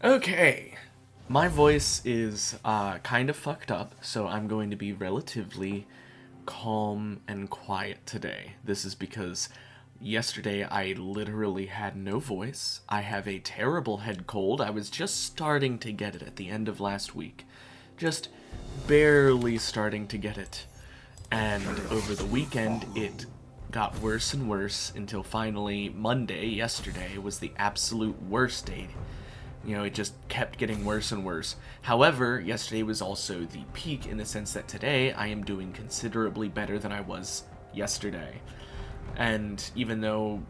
Okay. My voice is kind of fucked up, so I'm going to be relatively calm and quiet today. This is because yesterday I literally had no voice. I have a terrible head cold. I was just starting to get it at the end of last week. Just barely starting to get it. And over the weekend, it got worse and worse until finally Monday, yesterday, was the absolute worst day. It just kept getting worse and worse. However, yesterday was also the peak in the sense that today I am doing considerably better than I was yesterday. And even though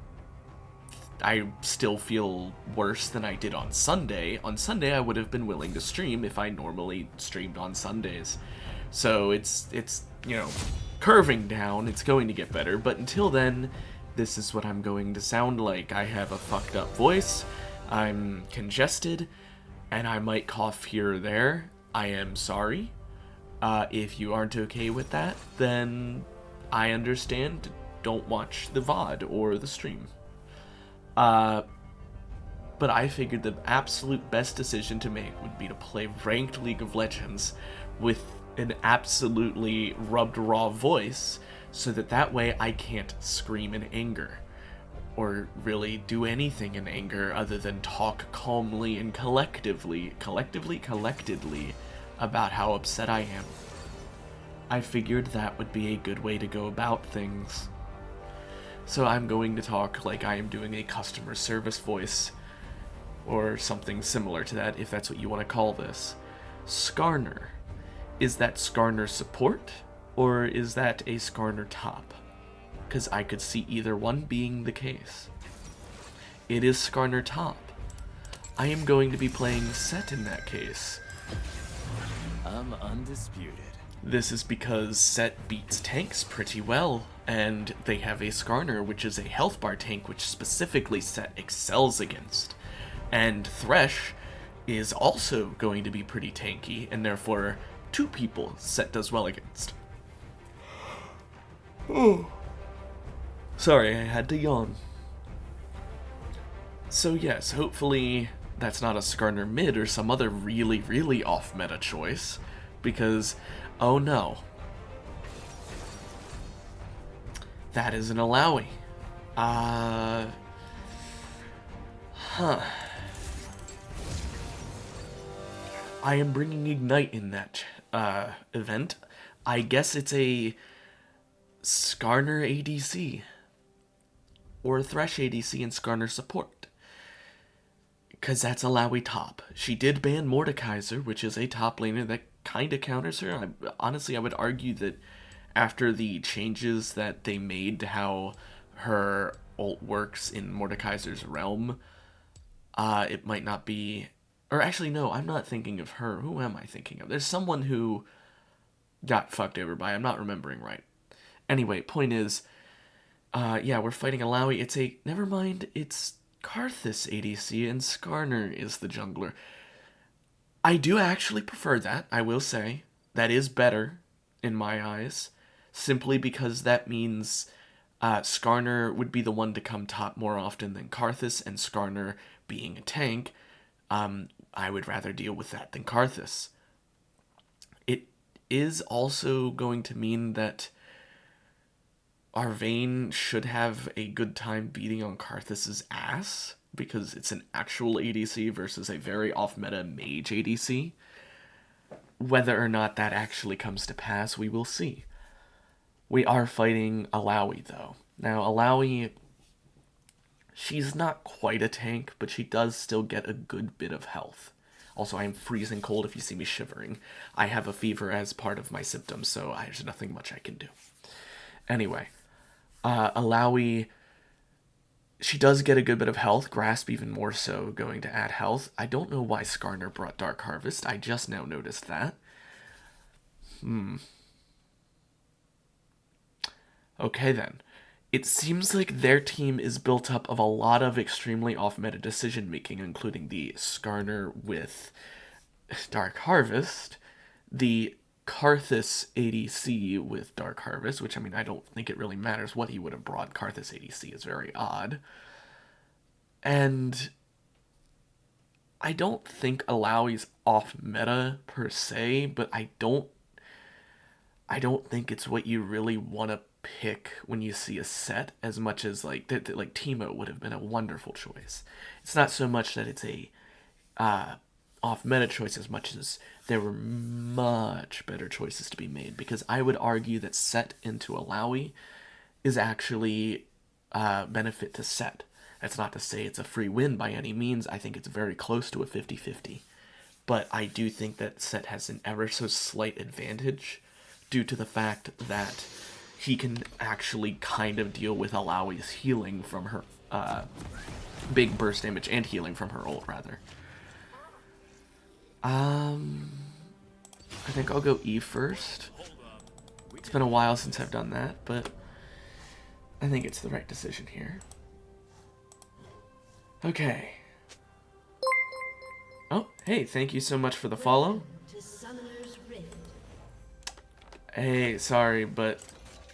I still feel worse than I did on Sunday I would have been willing to stream if I normally streamed on Sundays. So it's curving down. It's going to get better, but until then, this is what I'm going to sound like. I have a fucked up voice. I'm congested, and I might cough here or there. I am sorry. If you aren't okay with that, then I understand. Don't watch the VOD or the stream. Uh, but I figured the absolute best decision to make would be to play ranked League of Legends with an absolutely rubbed raw voice so that way I can't scream in anger or really do anything in anger other than talk calmly and collectedly about how upset I am. I figured that would be a good way to go about things. So I'm going to talk like I am doing a customer service voice, or something similar to that, if that's what you want to call this. Skarner. Is that Skarner support, or is that a Skarner top? Because I could see either one being the case. It is Skarner top. I am going to be playing Set in that case. I'm undisputed. This is because Set beats tanks pretty well, and they have a Skarner, which is a health bar tank, which specifically Set excels against. And Thresh is also going to be pretty tanky, and therefore two people Set does well against. Oh. Sorry, I had to yawn. So yes, hopefully that's not a Skarner mid or some other really, really off-meta choice, because, oh no. That is an Alawi. Huh. I am bringing Ignite in that event. I guess it's a Skarner ADC. Or Thresh ADC and Skarner support. Because that's Alawi top. She did ban Mordekaiser, which is a top laner that kind of counters her. Honestly, I would argue that after the changes that they made to how her ult works in Mordekaiser's realm, it might not be... Or actually, no, I'm not thinking of her. Who am I thinking of? There's someone who got fucked over by. I'm not remembering right. Anyway, point is, yeah, we're fighting Alawi. It's a... Never mind, it's Karthus ADC, and Skarner is the jungler. I do actually prefer that, I will say. That is better, in my eyes. Simply because that means Skarner would be the one to come top more often than Karthus, and Skarner being a tank, I would rather deal with that than Karthus. It is also going to mean that our Vayne should have a good time beating on Karthus' ass, because it's an actual ADC versus a very off-meta mage ADC. Whether or not that actually comes to pass, we will see. We are fighting Alawi, though. Now, Alawi, she's not quite a tank, but she does still get a good bit of health. Also, I am freezing cold if you see me shivering. I have a fever as part of my symptoms, so there's nothing much I can do. Anyway, Alawi, she does get a good bit of health. Grasp even more so, going to add health. I don't know why Skarner brought Dark Harvest. I just now noticed that. Okay then. It seems like their team is built up of a lot of extremely off-meta decision-making, including the Skarner with Dark Harvest, the Karthus ADC with Dark Harvest, which, I mean, I don't think it really matters what he would have brought. Karthus ADC is very odd. And I don't think Alawi's off meta per se, but I don't think it's what you really want to pick when you see a set as much as like Teemo would have been a wonderful choice. It's not so much that it's a off meta choice as much as there were much better choices to be made, because I would argue that set into Alawi is actually benefit to set. That's not to say it's a free win by any means. I think it's very close to a 50-50. But I do think that set has an ever so slight advantage due to the fact that he can actually kind of deal with Alawi's healing from her big burst damage and healing from her ult, rather. I think I'll go E first. It's been a while since I've done that, but I think it's the right decision here. Okay. Oh, hey, thank you so much for the follow. Hey, sorry, but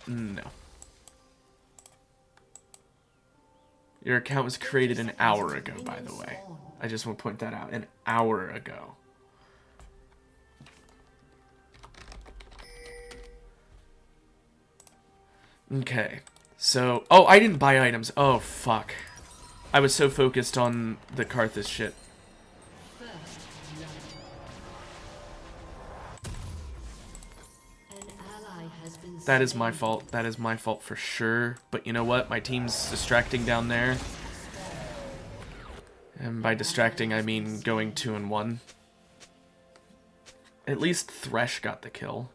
no. Your account was created an hour ago, by the way. I just want to point that out. An hour ago. Okay. So, oh, I didn't buy items. Oh, fuck. I was so focused on the Karthus shit. That is my fault. That is my fault for sure. But you know what? My team's distracting down there. And by distracting, I mean going 2-1. At least Thresh got the kill.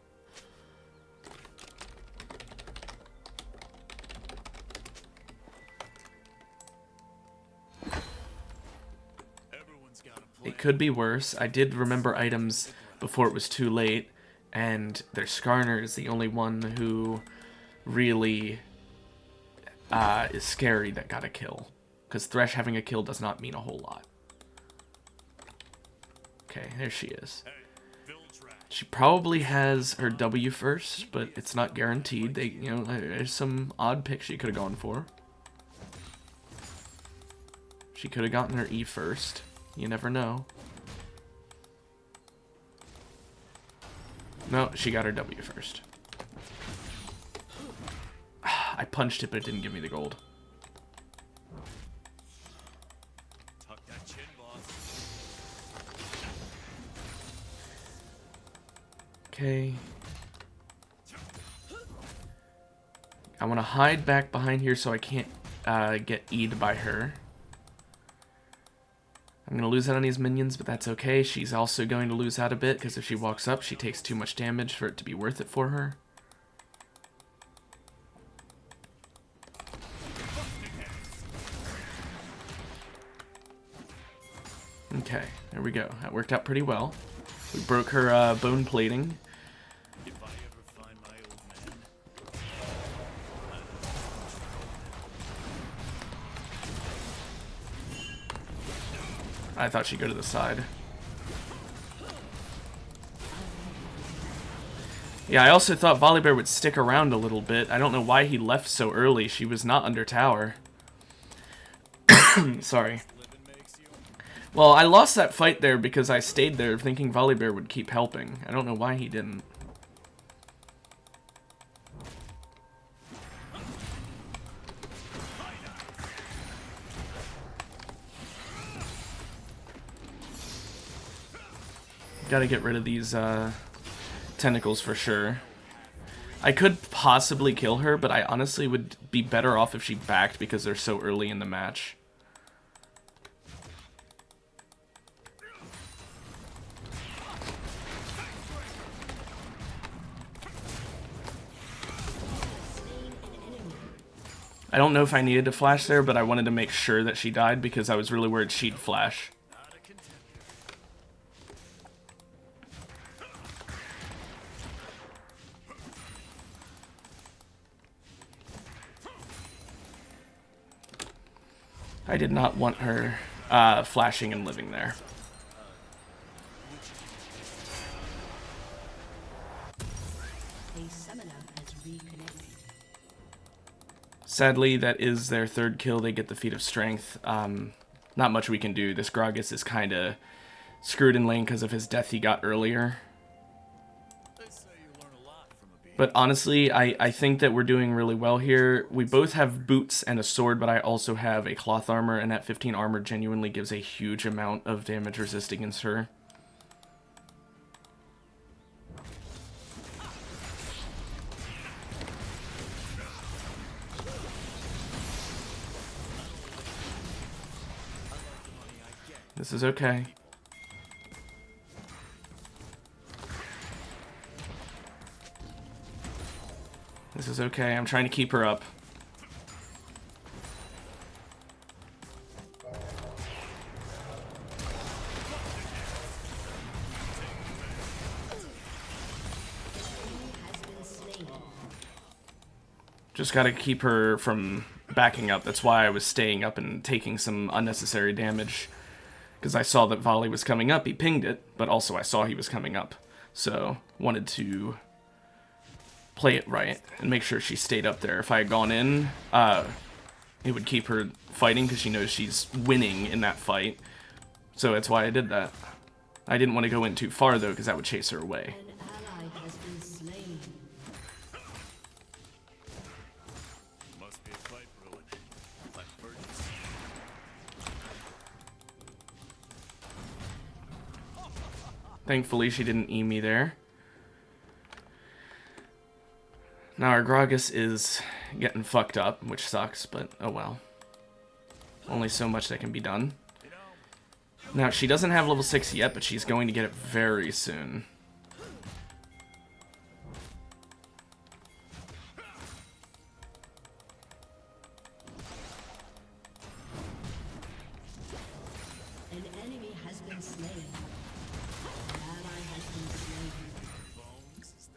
It could be worse. I did remember items before it was too late, and their Skarner is the only one who really is scary that got a kill. Because Thresh having a kill does not mean a whole lot. Okay, there she is. She probably has her W first, but it's not guaranteed. There's some odd picks she could have gone for. She could have gotten her E first. You never know. No, she got her W first. I punched it, but it didn't give me the gold. Okay. I want to hide back behind here so I can't get E'd by her. I'm going to lose out on these minions, but that's okay. She's also going to lose out a bit, because if she walks up, she takes too much damage for it to be worth it for her. Okay, there we go. That worked out pretty well. We broke her bone plating. I thought she'd go to the side. Yeah, I also thought Volibear would stick around a little bit. I don't know why he left so early. She was not under tower. Sorry. Well, I lost that fight there because I stayed there thinking Volibear would keep helping. I don't know why he didn't. Gotta get rid of these tentacles for sure. I could possibly kill her, but I honestly would be better off if she backed because they're so early in the match. I don't know if I needed to flash there, but I wanted to make sure that she died because I was really worried she'd flash. I did not want her flashing and living there. Sadly, that is their third kill. They get the feat of strength. Not much we can do. This Gragas is kind of screwed in lane because of his death he got earlier. But honestly, I think that we're doing really well here. We both have boots and a sword, but I also have a cloth armor, and that 15 armor genuinely gives a huge amount of damage resist against her. This is okay. This is okay. I'm trying to keep her up. Just gotta keep her from backing up. That's why I was staying up and taking some unnecessary damage. Because I saw that volley was coming up. He pinged it, but also I saw he was coming up. So, wanted to play it right and make sure she stayed up there. If I had gone in, it would keep her fighting because she knows she's winning in that fight. So that's why I did that. I didn't want to go in too far though because that would chase her away. An ally has been slain. Must be a fight brewing. Like virgins. Thankfully she didn't E me there. Now our Gragas is getting fucked up, which sucks, but oh well. Only so much that can be done. Now, she doesn't have level 6 yet, but she's going to get it very soon. An enemy has been slain. An ally has been slain.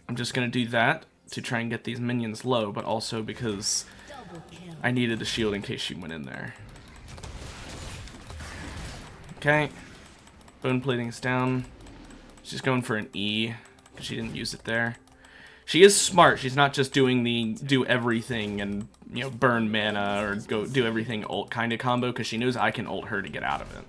I'm just going to do that to try and get these minions low, but also because Double kill. I needed a shield in case she went in there. Okay. Bone plating is down. She's going for an E, because she didn't use it there. She is smart. She's not just doing the do everything and, you know, burn mana or go do everything ult kind of combo, because she knows I can ult her to get out of it.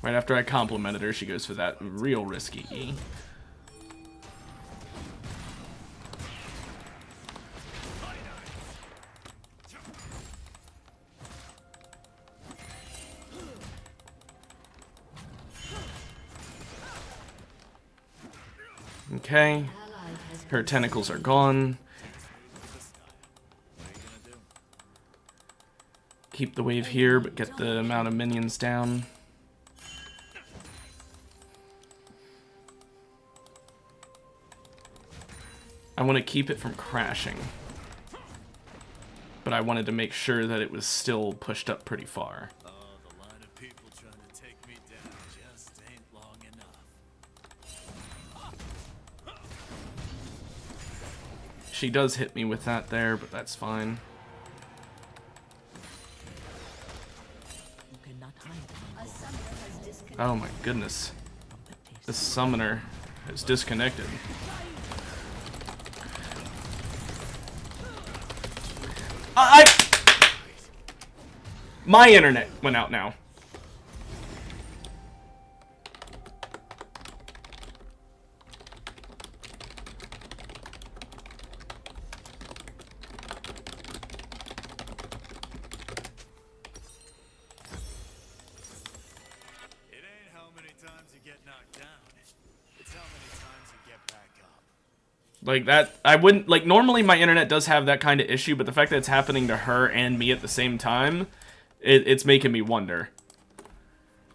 Right after I complimented her, she goes for that real risky E. Okay, her tentacles are gone. Keep the wave here, but get the amount of minions down. I want to keep it from crashing, but I wanted to make sure that it was still pushed up pretty far. Oh, the line of people trying to take me down just ain't long enough. She does hit me with that there, but that's fine. You cannot hide. A summoner has disconnected. Oh my goodness. This summoner is disconnected. My internet went out now. It ain't how many times you get knocked down. It's how many times you get back up. Like that, I wouldn't, like normally my internet does have that kind of issue, but the fact that it's happening to her and me at the same time, it's making me wonder.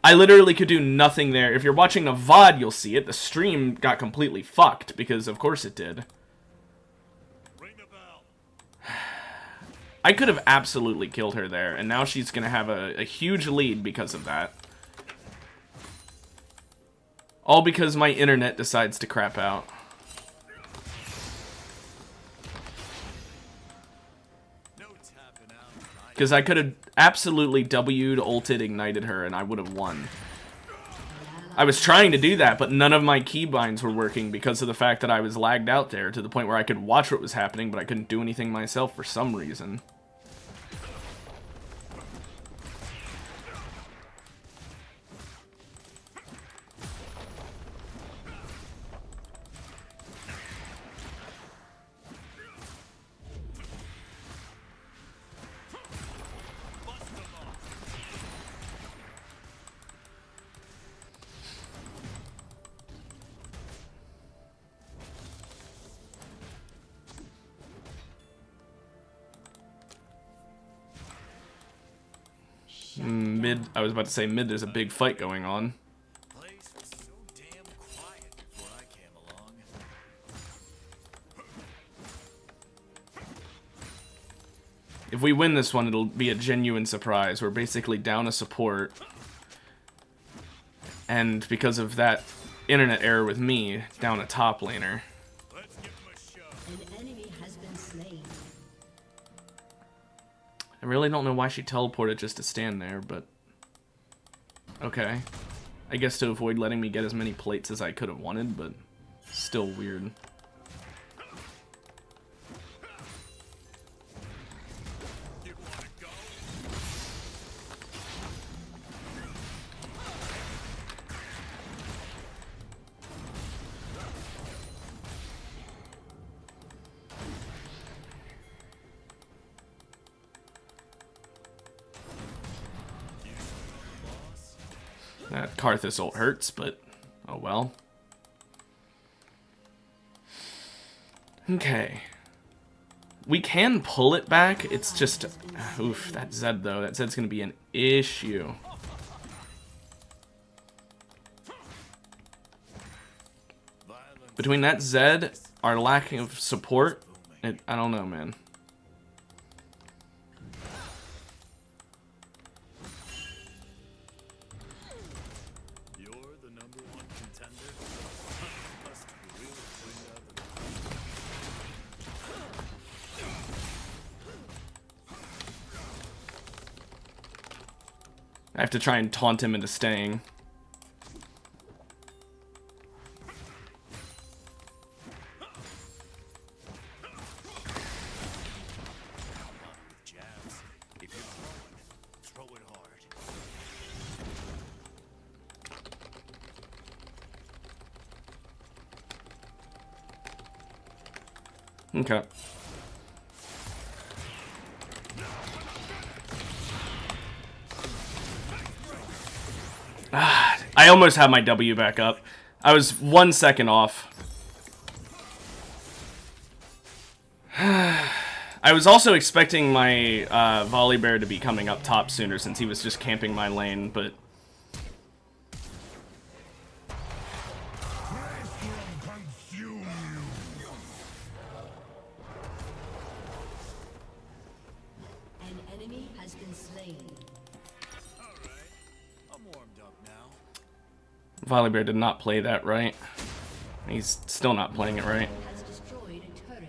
I literally could do nothing there. If you're watching a VOD, you'll see it. The stream got completely fucked, because of course it did. Ring the bell. I could have absolutely killed her there, and now she's going to have a huge lead because of that. All because my internet decides to crap out. No tapping out. Because I could have absolutely W'd, ulted, ignited her, and I would have won. I was trying to do that, but none of my keybinds were working because of the fact that I was lagged out there to the point where I could watch what was happening, but I couldn't do anything myself for some reason. Mid, I was about to say mid, there's a big fight going on. Place was so damn quiet before I came along. If we win this one, it'll be a genuine surprise. We're basically down a support. And because of that internet error with me, down a top laner. Let's give him a show. An enemy has been slain. I really don't know why she teleported just to stand there, but... okay. I guess to avoid letting me get as many plates as I could have wanted, but... still weird. You wanna go? That Karthus ult hurts, but... oh well. Okay. We can pull it back, it's just... oof, that Zed though, that Zed's gonna be an issue. Between that Zed, our lack of support, I don't know, man. You're the number one contender. Must really clean up I have to try and taunt him into staying. with jabs. If you're throwing, throw it hard. Okay. I almost have my W back up. I was 1 second off. I was also expecting my Volibear to be coming up top sooner since he was just camping my lane, but... An enemy has been slain. Alright, I'm warmed up now. Volibear did not play that right. He's still not playing it right. Has destroyed a turret.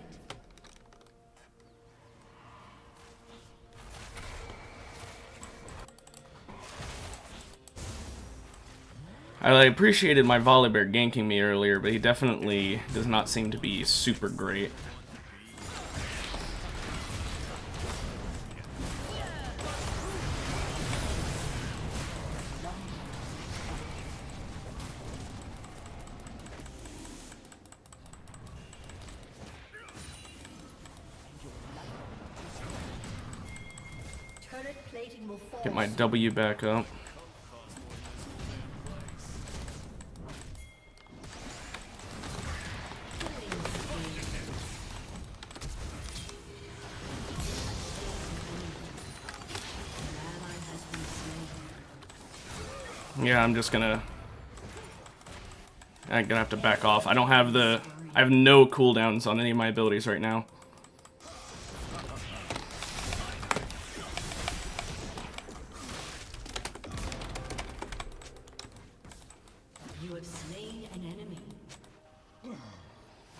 I appreciated my Volibear ganking me earlier, but he definitely does not seem to be super great. Turret plating will fall. Get my W back up. Yeah, I'm gonna have to back off. I don't have the... I have no cooldowns on any of my abilities right now. You have slain an enemy.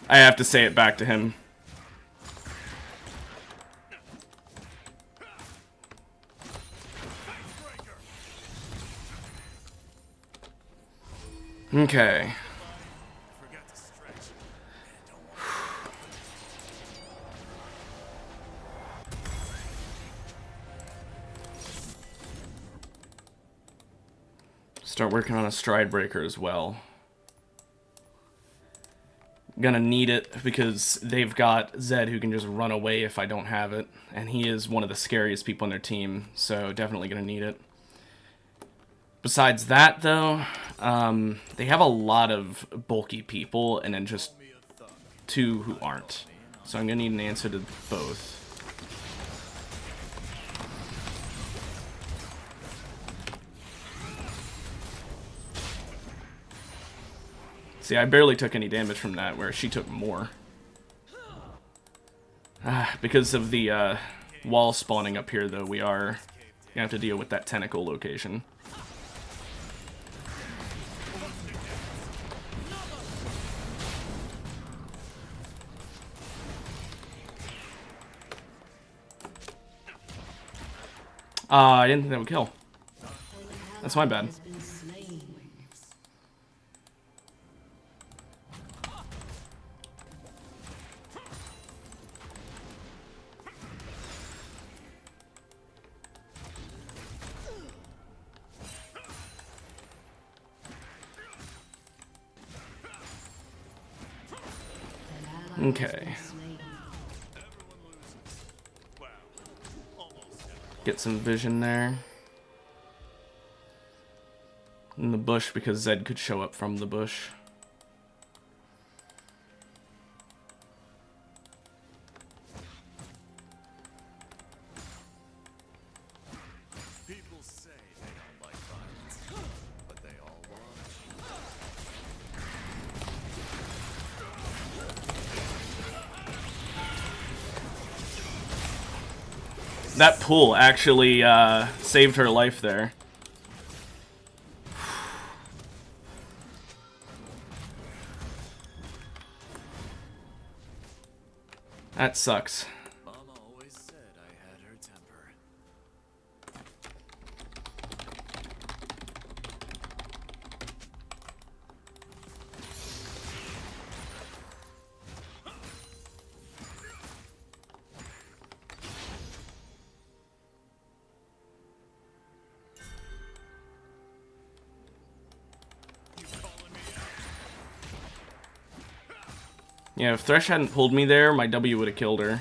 I have to say it back to him. Okay. Forgot to stretch. Start working on a stride breaker as well. Gonna need it because they've got Zed who can just run away if I don't have it, and he is one of the scariest people on their team, so definitely gonna need it. Besides that, though, they have a lot of bulky people and then just 2 who aren't, so I'm gonna need an answer to both. See, I barely took any damage from that, where she took more. Because of the wall spawning up here, though, we are gonna have to deal with that tentacle location. I didn't think that would kill. That's my bad. Okay. Get some vision there. In the bush, because Zed could show up from the bush. People say they don't like violence, but they all watch. That pull actually saved her life there. That sucks. Mama always said I had her temper. Yeah, if Thresh hadn't pulled me there, my W would have killed her.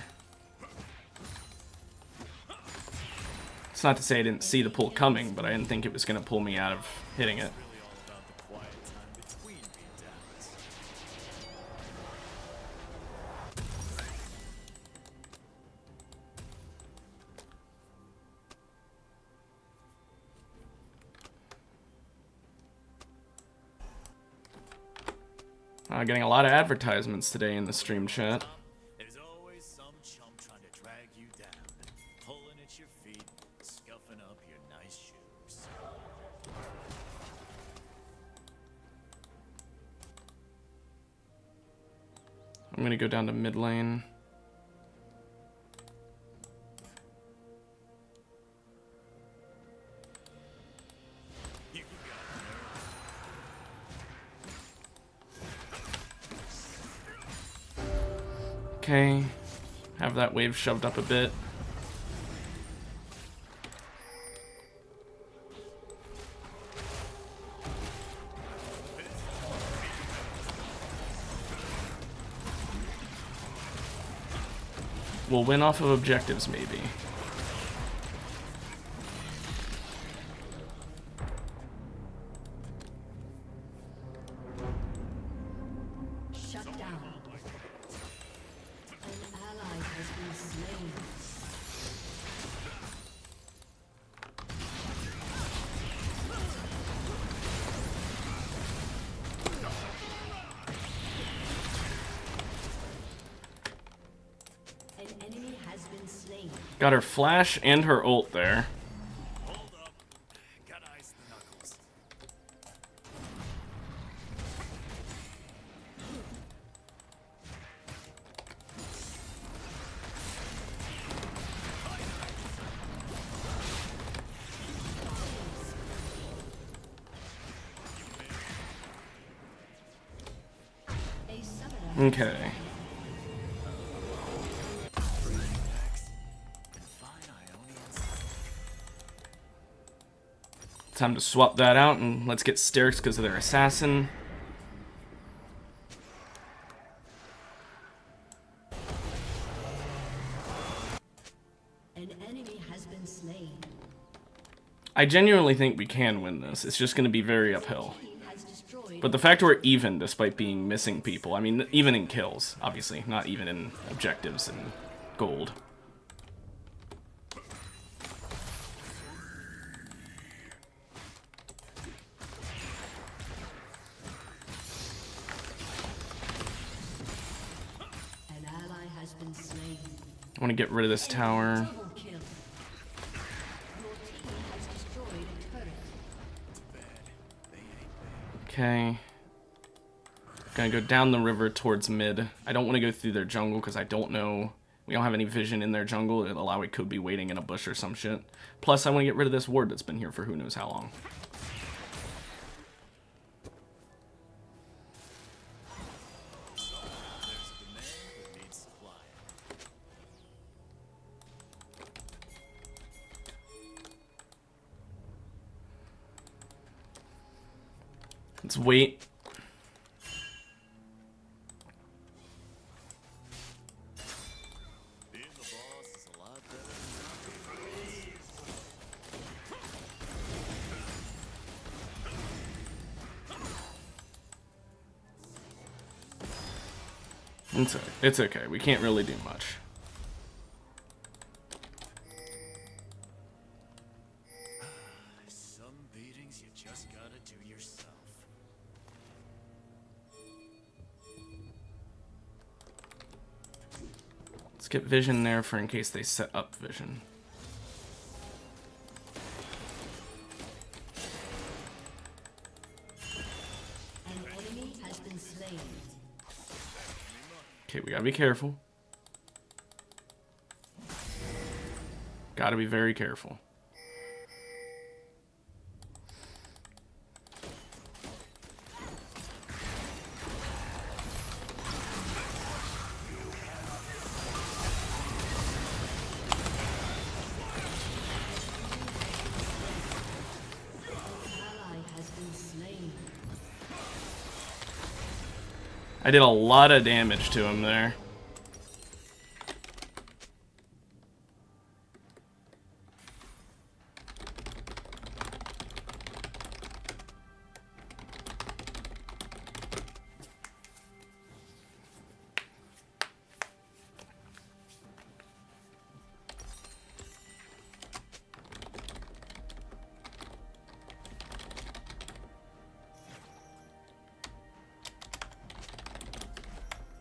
It's not to say I didn't see the pull coming, but I didn't think it was going to pull me out of hitting it. Really all about the quiet time between beatdowns. Getting a lot of advertisements today in the stream chat. There's always some chump trying to drag you down, pulling at your feet, scuffing up your nice shoes. I'm going to go down to mid lane. You got Okay. Have that wave shoved up a bit. We'll win off of objectives, maybe. Shut down. An ally has been slain. An enemy has been slain. Got her flash and her ult there. Hold up. Gotta ice the knuckles. Okay. Time to swap that out and let's get Sterix because of their assassin. An enemy has been slain. I genuinely think we can win this. It's just going to be very uphill. Team has destroyed. But the fact we're even despite being missing people, I mean, even in kills, obviously, not even in objectives and gold. An ally has been slain. I want to get rid of this tower. Double kill. Your team has destroyed a turret. Okay. Gonna go down the river towards mid. I don't want to go through their jungle because I don't know. We don't have any vision in their jungle. It could be waiting in a bush or some shit. Plus, I want to get rid of this ward that's been here for who knows how long. Let's wait. Being the boss is a lot better It's okay. We can't really do much. some beatings you just gotta do yourself. Let's get vision there for in case they set up vision. An enemy has been slain. Okay, we gotta be careful. Gotta be very careful. Ally has been slain. I did a lot of damage to him there.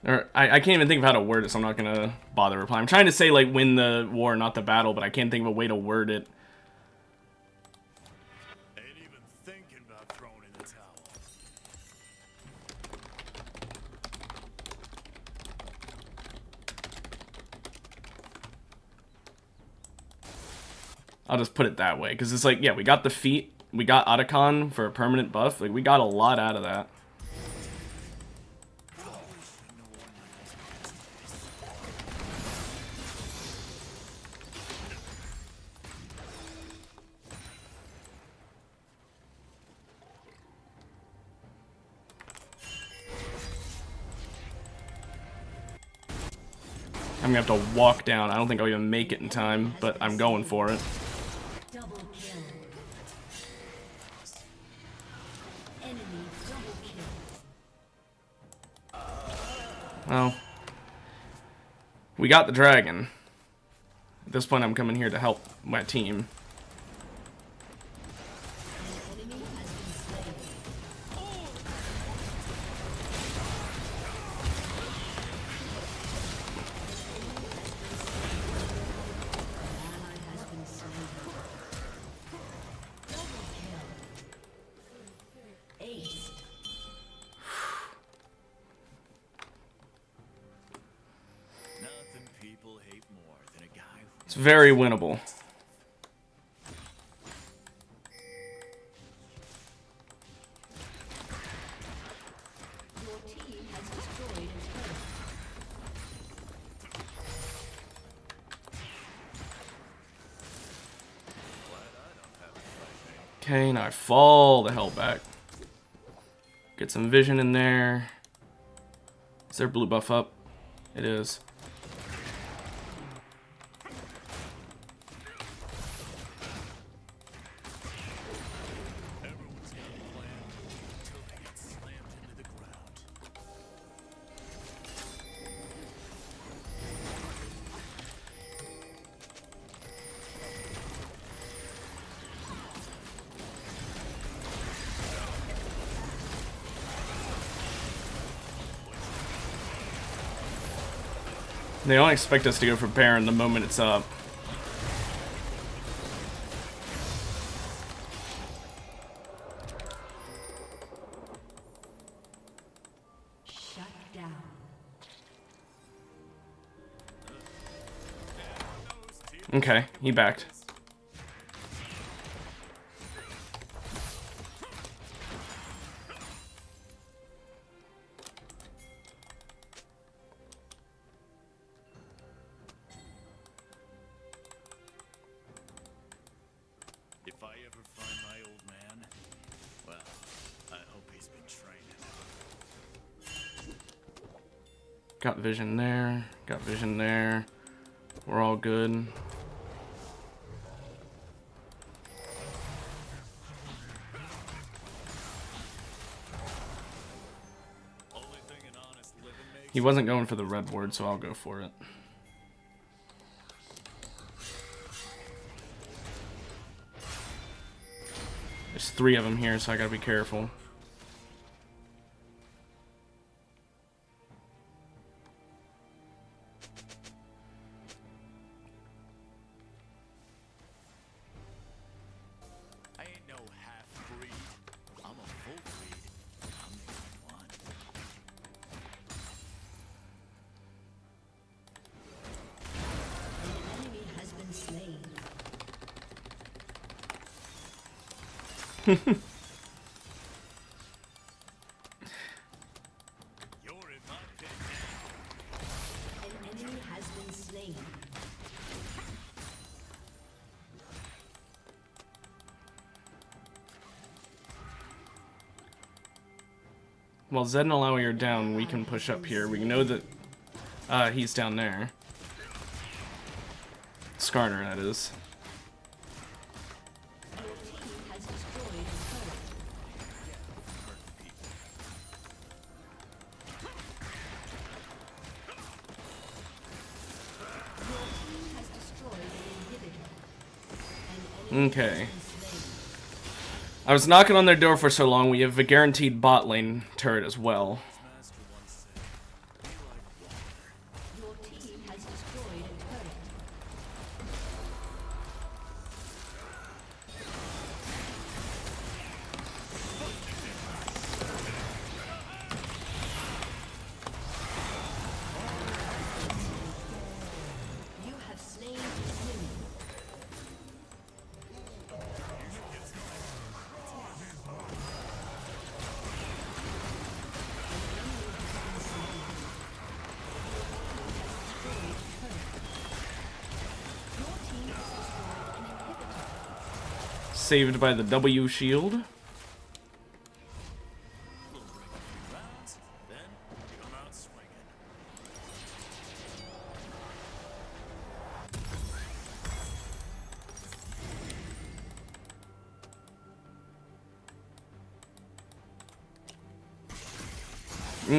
Or I can't even think of how to word it, so I'm not gonna bother replying. I'm trying to say like win the war, not the battle, but I can't think of a way to word it. Ain't even thinking about throwing in the towel. I'll just put it that way, because it's like, yeah, we got the feat, we got Otacon for a permanent buff, like we got a lot out of that. I'm gonna have to walk down. I don't think I'll even make it in time, but I'm going for it. Double kill. Enemy double kill. Well, we got the dragon. At this point, I'm coming here to help my team. An enemy has been slain. Ally has been slain. Double kill. Ace. Nothing people hate more than a guy who It's very winnable. Your team has destroyed a turret. Okay, now I fall the hell back. Get some vision in there. Is there blue buff up? It is. Everyone's got a plan until they get slammed into the ground. They don't expect us to go for Baron the moment it's up. Shut down. Okay, he backed. If I ever find my old man, well, I hope he's been training. Got vision there. Got vision there. We're all good. Only thing an honest living makes. He wasn't going for the red ward, so I'll go for it. There's 3 of them here, so I gotta be careful. I ain't no half-breed. I'm a full breed. I'm the only one. An enemy has been slain. You're in my pit. An enemy has been slain. While Zed and Alawi are down, we can push up here. We know that he's down there. Skarner, that is. Your team has destroyed a turret. Your team has destroyed an inhibitor. An enemy Okay. has been slain. I was knocking on their door for so long, we have a guaranteed bot lane turret as well. Master once said, be like water. Your team has destroyed a turret. You have slain an enemy. Saved by the W shield. We'll break a few rounds, then come out swinging.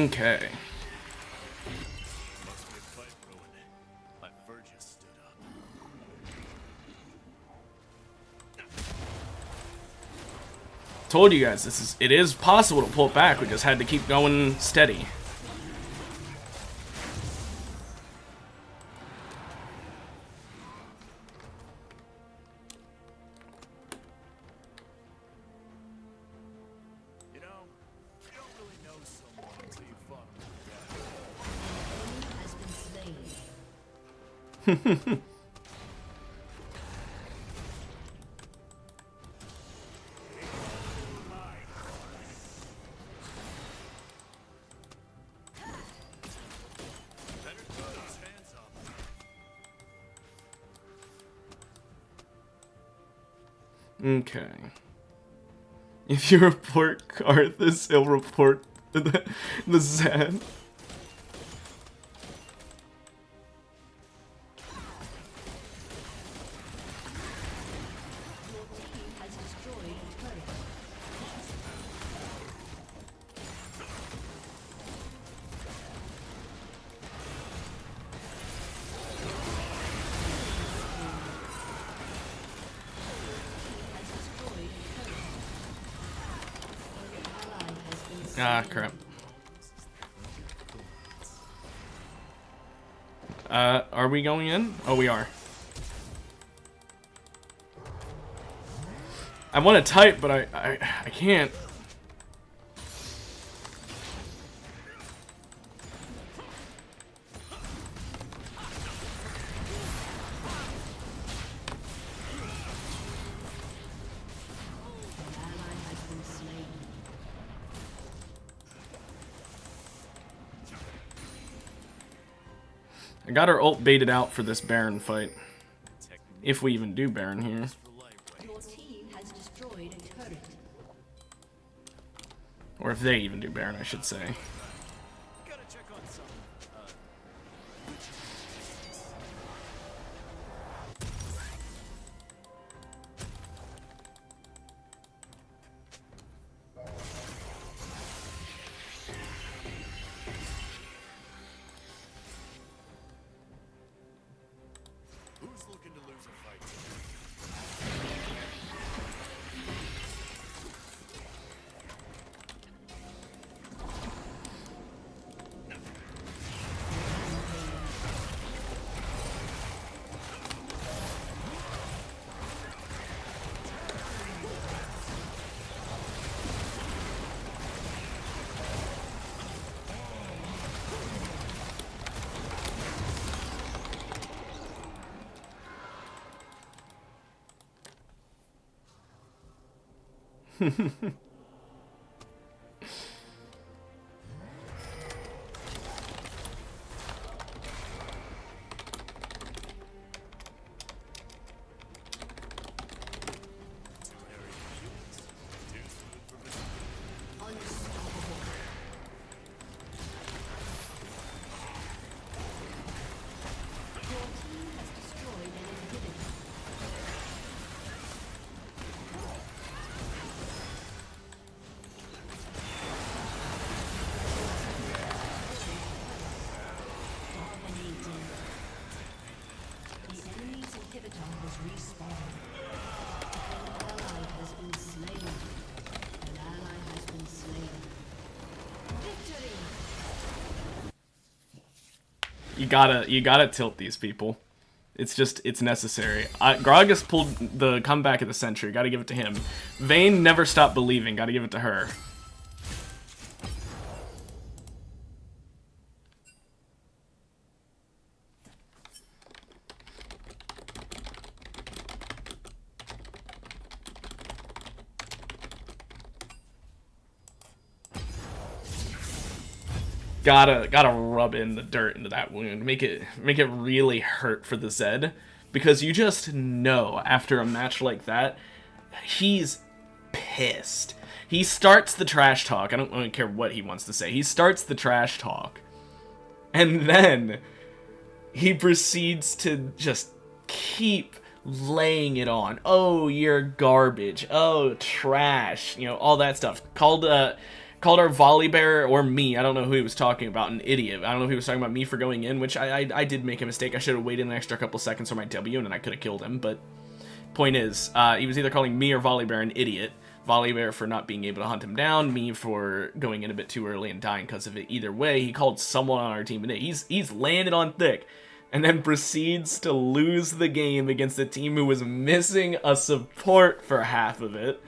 Okay. Must be a fight ruined. My fur just stood up. Told you guys, it is possible to pull it back. We just had to keep going steady. You know, you don't really know someone until you fought them to death. Enemy has been slain. Okay. If you report Karthus, he'll report the Zed. Your team has destroyed a turret. Ah, crap. Are we going in? Oh, we are. I want to type, but I can't. I got our ult baited out for this Baron fight. If we even do Baron here. Your team has destroyed a turret. Or if they even do Baron, I should say. Gotta check on some. Who's looking to lose a fight? Your team has destroyed an inhibitor. Dominating. The enemy's inhibitor has respawned. An ally has been slain. An ally has been slain. Victory! You gotta tilt these people. It's necessary. Gragas pulled the comeback of the century. Gotta give it to him. Vayne never stopped believing. Gotta give it to her. Gotta rub in the dirt into that wound. Make it really hurt for the Zed. Because you just know after a match like that, he's pissed. He starts the trash talk. I don't really care what he wants to say. He starts the trash talk. And then he proceeds to just keep laying it on. Oh, you're garbage. Oh, trash. You know, all that stuff. Called our volley bearer, or me, I don't know who he was talking about, an idiot. I don't know if he was talking about me for going in, which I did make a mistake. I should have waited an extra couple seconds for my W, and then I could have killed him, but point is, he was either calling me or volley bear an idiot. Volley bear for not being able to hunt him down, me for going in a bit too early and dying because of it. Either way, he called someone on our team an idiot. He's landed on thick, and then proceeds to lose the game against a team who was missing a support for half of it.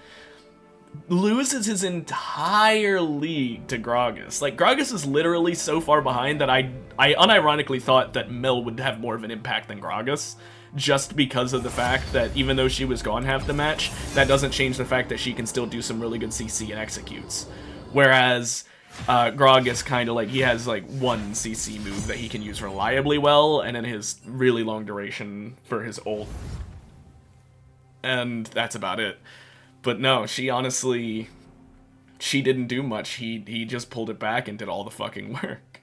Loses his entire league to Gragas. Like, Gragas is literally so far behind that I unironically thought that Mel would have more of an impact than Gragas, just because of the fact that even though she was gone half the match, that doesn't change the fact that she can still do some really good CC and executes. Whereas Gragas kind of like, he has like one CC move that he can use reliably well, and then his really long duration for his ult. and that's about it. But no, she honestly, she didn't do much. He just pulled it back and did all the fucking work.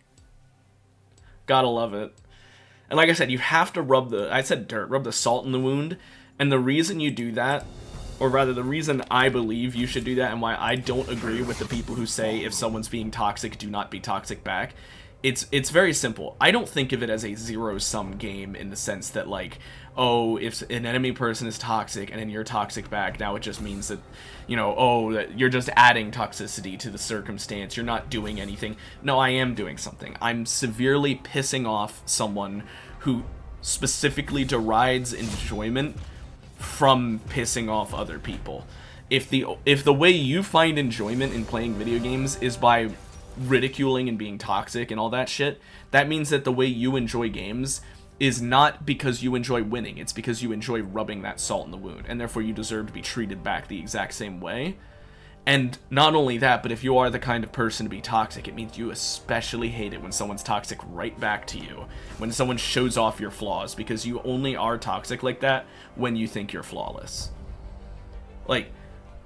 Gotta love it. And like I said, you have to rub the salt in the wound. And the reason you do that, or rather the reason I believe you should do that, and why I don't agree with the people who say if someone's being toxic, do not be toxic back, it's very simple. I don't think of it as a zero-sum game in the sense that, like, oh, if an enemy person is toxic and then you're toxic back, now it just means that, you know, oh, that you're just adding toxicity to the circumstance. You're not doing anything. No, I am doing something. I'm severely pissing off someone who specifically derides enjoyment from pissing off other people. If the way you find enjoyment in playing video games is by ridiculing and being toxic and all that shit, that means that the way you enjoy games is not because you enjoy winning, it's because you enjoy rubbing that salt in the wound, and therefore you deserve to be treated back the exact same way. And not only that, but if you are the kind of person to be toxic, it means you especially hate it when someone's toxic right back to you, when someone shows off your flaws, because you only are toxic like that when you think you're flawless. Like,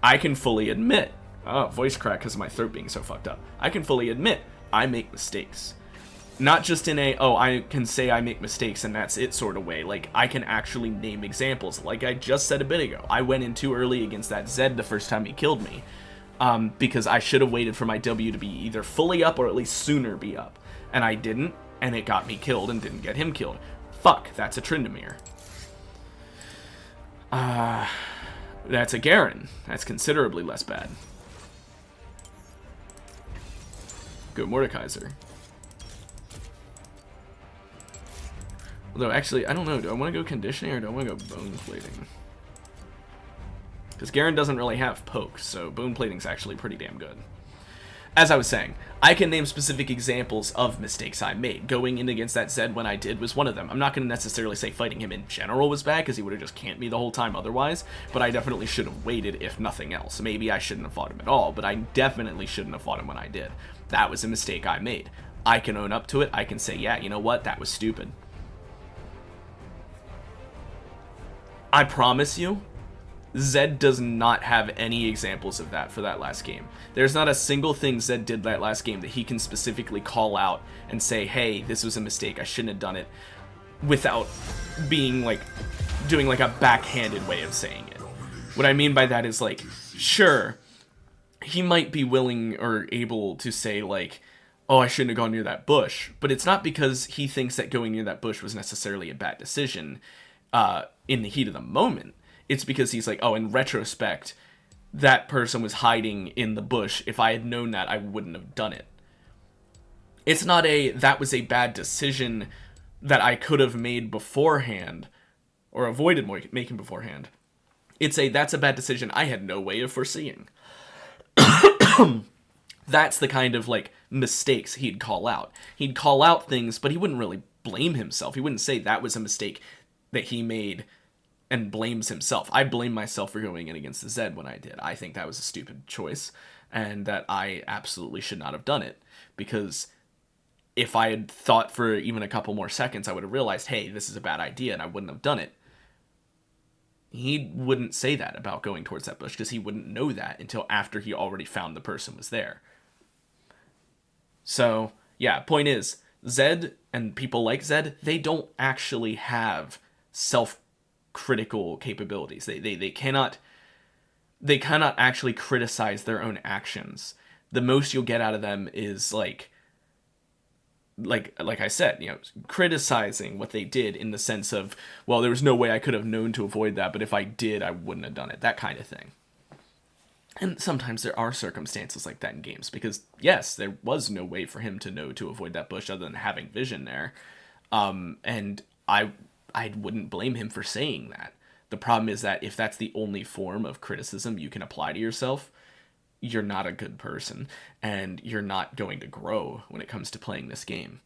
I can fully admit, oh, voice crack because of my throat being so fucked up. I can fully admit I make mistakes. Not just in a, oh, I can say I make mistakes and that's it sort of way. Like, I can actually name examples. Like I just said a bit ago, I went in too early against that Zed the first time he killed me. Because I should have waited for my W to be either fully up or at least sooner be up. And I didn't, and it got me killed and didn't get him killed. Fuck, that's a Tryndamere. That's a Garen. That's considerably less bad. Go Mordekaiser. Although, actually, I don't know. Do I want to go conditioning or do I want to go bone plating? Because Garen doesn't really have poke, so bone plating's actually pretty damn good. As I was saying, I can name specific examples of mistakes I made. Going in against that Zed when I did was one of them. I'm not going to necessarily say fighting him in general was bad, because he would have just camped me the whole time otherwise, but I definitely should have waited if nothing else. Maybe I shouldn't have fought him at all, but I definitely shouldn't have fought him when I did. That was a mistake I made. I can own up to it. I can say, yeah, you know what? That was stupid. I promise you, Zed does not have any examples of that for that last game. There's not a single thing Zed did that last game that he can specifically call out and say, hey, this was a mistake, I shouldn't have done it, without being like, doing like a backhanded way of saying it. What I mean by that is, like, sure, he might be willing or able to say, like, oh, I shouldn't have gone near that bush, but it's not because he thinks that going near that bush was necessarily a bad decision in the heat of the moment. It's because he's like, oh, in retrospect, that person was hiding in the bush. If I had known that, I wouldn't have done it. It's not a, that was a bad decision that I could have made beforehand, or avoided making beforehand. It's a, that's a bad decision I had no way of foreseeing. That's the kind of, like, mistakes he'd call out. He'd call out things, but he wouldn't really blame himself. He wouldn't say that was a mistake that he made and blames himself. I blame myself for going in against the Zed when I did. I think that was a stupid choice, and that I absolutely should not have done it, because if I had thought for even a couple more seconds, I would have realized, hey, this is a bad idea, and I wouldn't have done it. He wouldn't say that about going towards that bush, because he wouldn't know that until after he already found the person was there. So, yeah, point is, Zed and people like Zed, they don't actually have self-critical capabilities. They cannot actually criticize their own actions. The most you'll get out of them is like I said, you know, criticizing what they did in the sense of, well, there was no way I could have known to avoid that, but if I did, I wouldn't have done it. That kind of thing. And sometimes there are circumstances like that in games, because yes, there was no way for him to know to avoid that bush other than having vision there. And I wouldn't blame him for saying that. The problem is that if that's the only form of criticism you can apply to yourself, you're not a good person, and you're not going to grow when it comes to playing this game.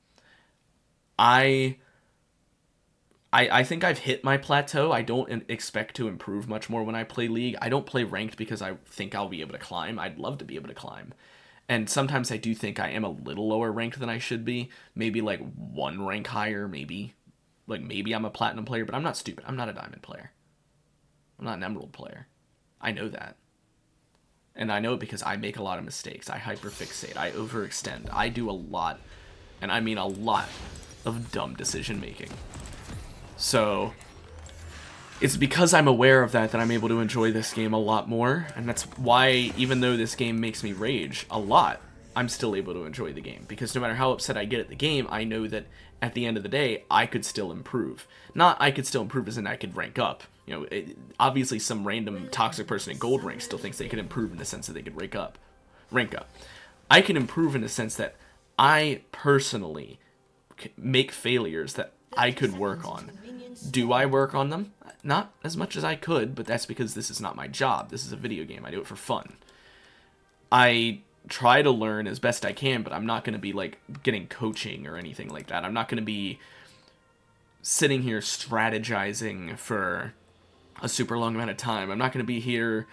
I think I've hit my plateau. I don't expect to improve much more when I play League. I don't play ranked because I think I'll be able to climb. I'd love to be able to climb. And sometimes I do think I am a little lower ranked than I should be. Maybe like one rank higher, maybe. Like maybe I'm a platinum player, but I'm not stupid. I'm not a diamond player. I'm not an Emerald player. I know that. And I know it because I make a lot of mistakes. I hyperfixate. I overextend. I do a lot, and I mean a lot, of dumb decision making. So it's because I'm aware of that I'm able to enjoy this game a lot more, and that's why, even though this game makes me rage a lot, I'm still able to enjoy the game. Because no matter how upset I get at the game, I know that at the end of the day, I could still improve. Not I could still improve as in I could rank up. You know, obviously some random toxic person in gold rank still thinks they could improve in the sense that they could rank up. I can improve in the sense that I personally make failures that I could work on. Do I work on them? Not as much as I could, but that's because this is not my job. This is a video game. I do it for fun. I try to learn as best I can, but I'm not going to be like getting coaching or anything like that. I'm not going to be sitting here strategizing for a super long amount of time. I'm not going to be here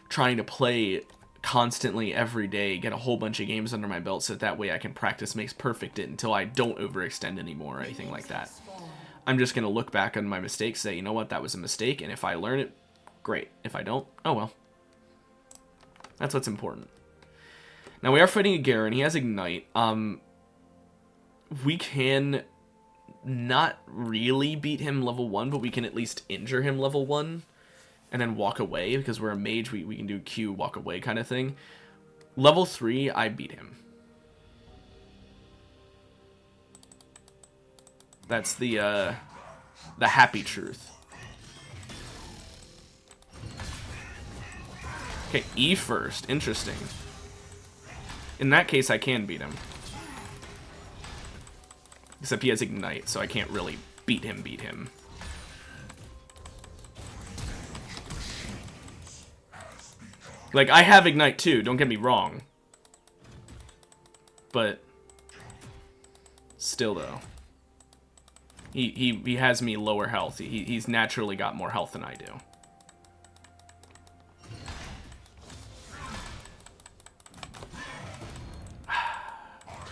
trying to play constantly every day, get a whole bunch of games under my belt so that way I can practice makes perfect it until I don't overextend anymore or anything like that. I'm just going to look back on my mistakes, say, you know what, that was a mistake, and if I learn it, great. If I don't, oh well. That's what's important. Now, we are fighting a Garen. He has Ignite. We can not really beat him level 1, but we can at least injure him level 1 and then walk away, because we're a mage. We can do Q, walk away kind of thing. Level 3, I beat him. That's the happy truth. Okay, E first. Interesting. In that case, I can beat him. Except he has Ignite, so I can't really beat him. Like, I have Ignite too, don't get me wrong. But still though. He has me lower health. He's naturally got more health than I do.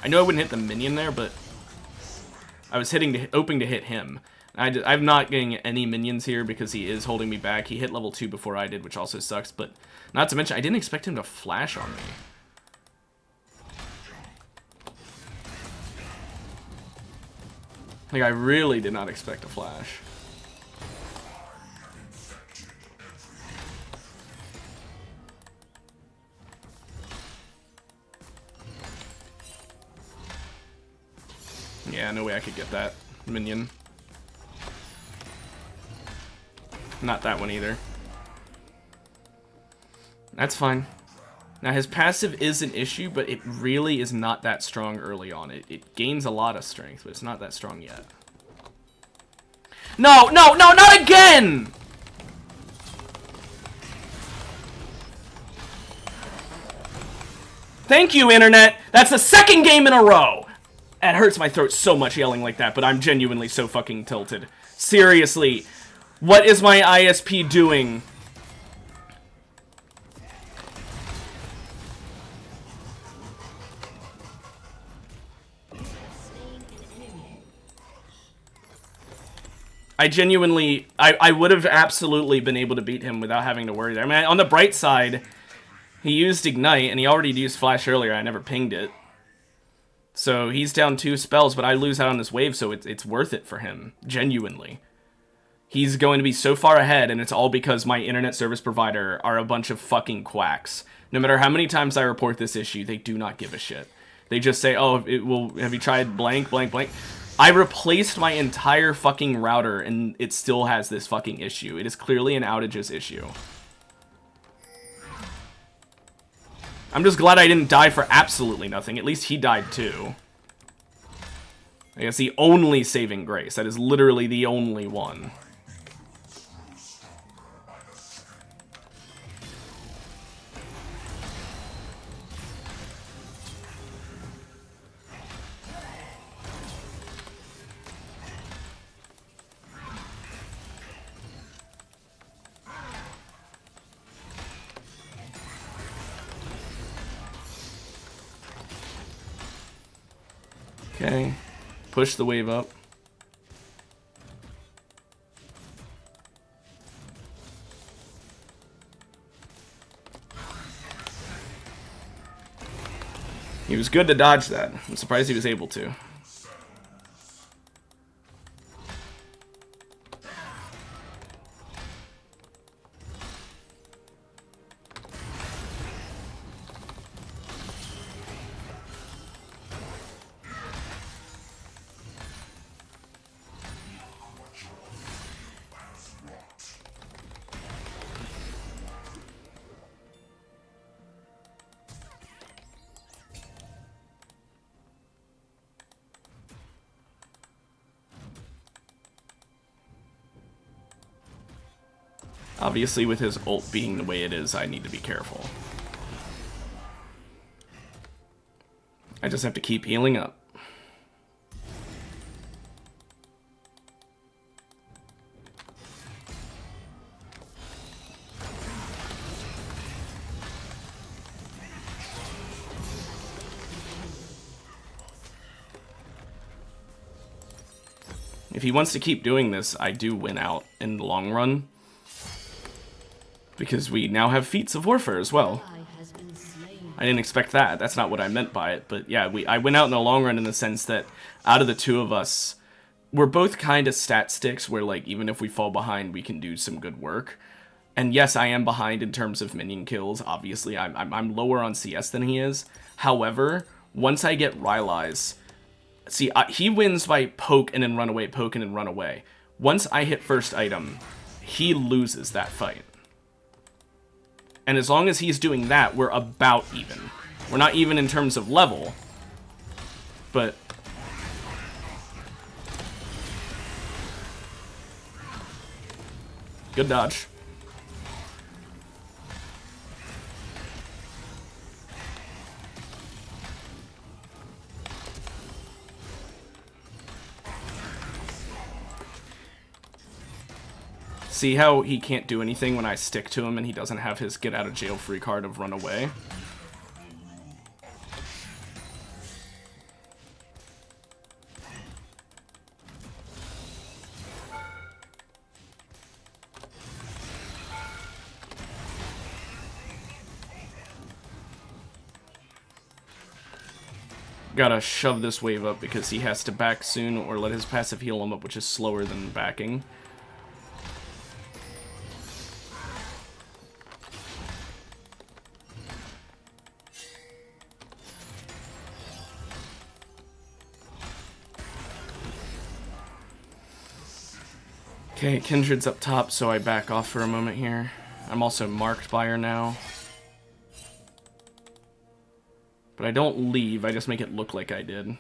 I know I wouldn't hit the minion there, but I was hoping to hit him. I'm not getting any minions here because he is holding me back. He hit level 2 before I did, which also sucks, but not to mention, I didn't expect him to flash on me. Like, I really did not expect a flash. Yeah, no way I could get that minion. Not that one either. That's fine. Now, his passive is an issue, but it really is not that strong early on. It gains a lot of strength, but it's not that strong yet. No, no, no, not again! Thank you, Internet! That's the second game in a row! It hurts my throat so much yelling like that, but I'm genuinely so fucking tilted. Seriously, what is my ISP doing? I genuinely, I would have absolutely been able to beat him without having to worry there. I mean, on the bright side, he used Ignite, and he already used Flash earlier. I never pinged it. So he's down 2 spells, but I lose out on this wave, so it's worth it for him. Genuinely. He's going to be so far ahead, and it's all because my internet service provider are a bunch of fucking quacks. No matter how many times I report this issue, they do not give a shit. They just say, oh, have you tried blank, blank, blank? I replaced my entire fucking router, and it still has this fucking issue. It is clearly an outages issue. I'm just glad I didn't die for absolutely nothing. At least he died too. I guess the only saving grace. That is literally the only one. Okay, push the wave up. He was good to dodge that. I'm surprised he was able to. Obviously, with his ult being the way it is, I need to be careful. I just have to keep healing up. If he wants to keep doing this, I do win out in the long run. Because we now have Feats of Warfare as well. I didn't expect that. That's not what I meant by it. But yeah, I win out in the long run in the sense that out of the two of us, we're both kind of stat sticks where, like, even if we fall behind, we can do some good work. And yes, I am behind in terms of minion kills. Obviously, I'm lower on CS than he is. However, once I get Rylai's, see, he wins by poke and then run away, poke and then run away. Once I hit first item, he loses that fight. And as long as he's doing that, we're about even. We're not even in terms of level, but... Good dodge. See how he can't do anything when I stick to him and he doesn't have his get out of jail free card of run away? Gotta shove this wave up because he has to back soon or let his passive heal him up, which is slower than backing. Okay, Kindred's up top, so I back off for a moment here. I'm also marked by her now. But I don't leave, I just make it look like I did.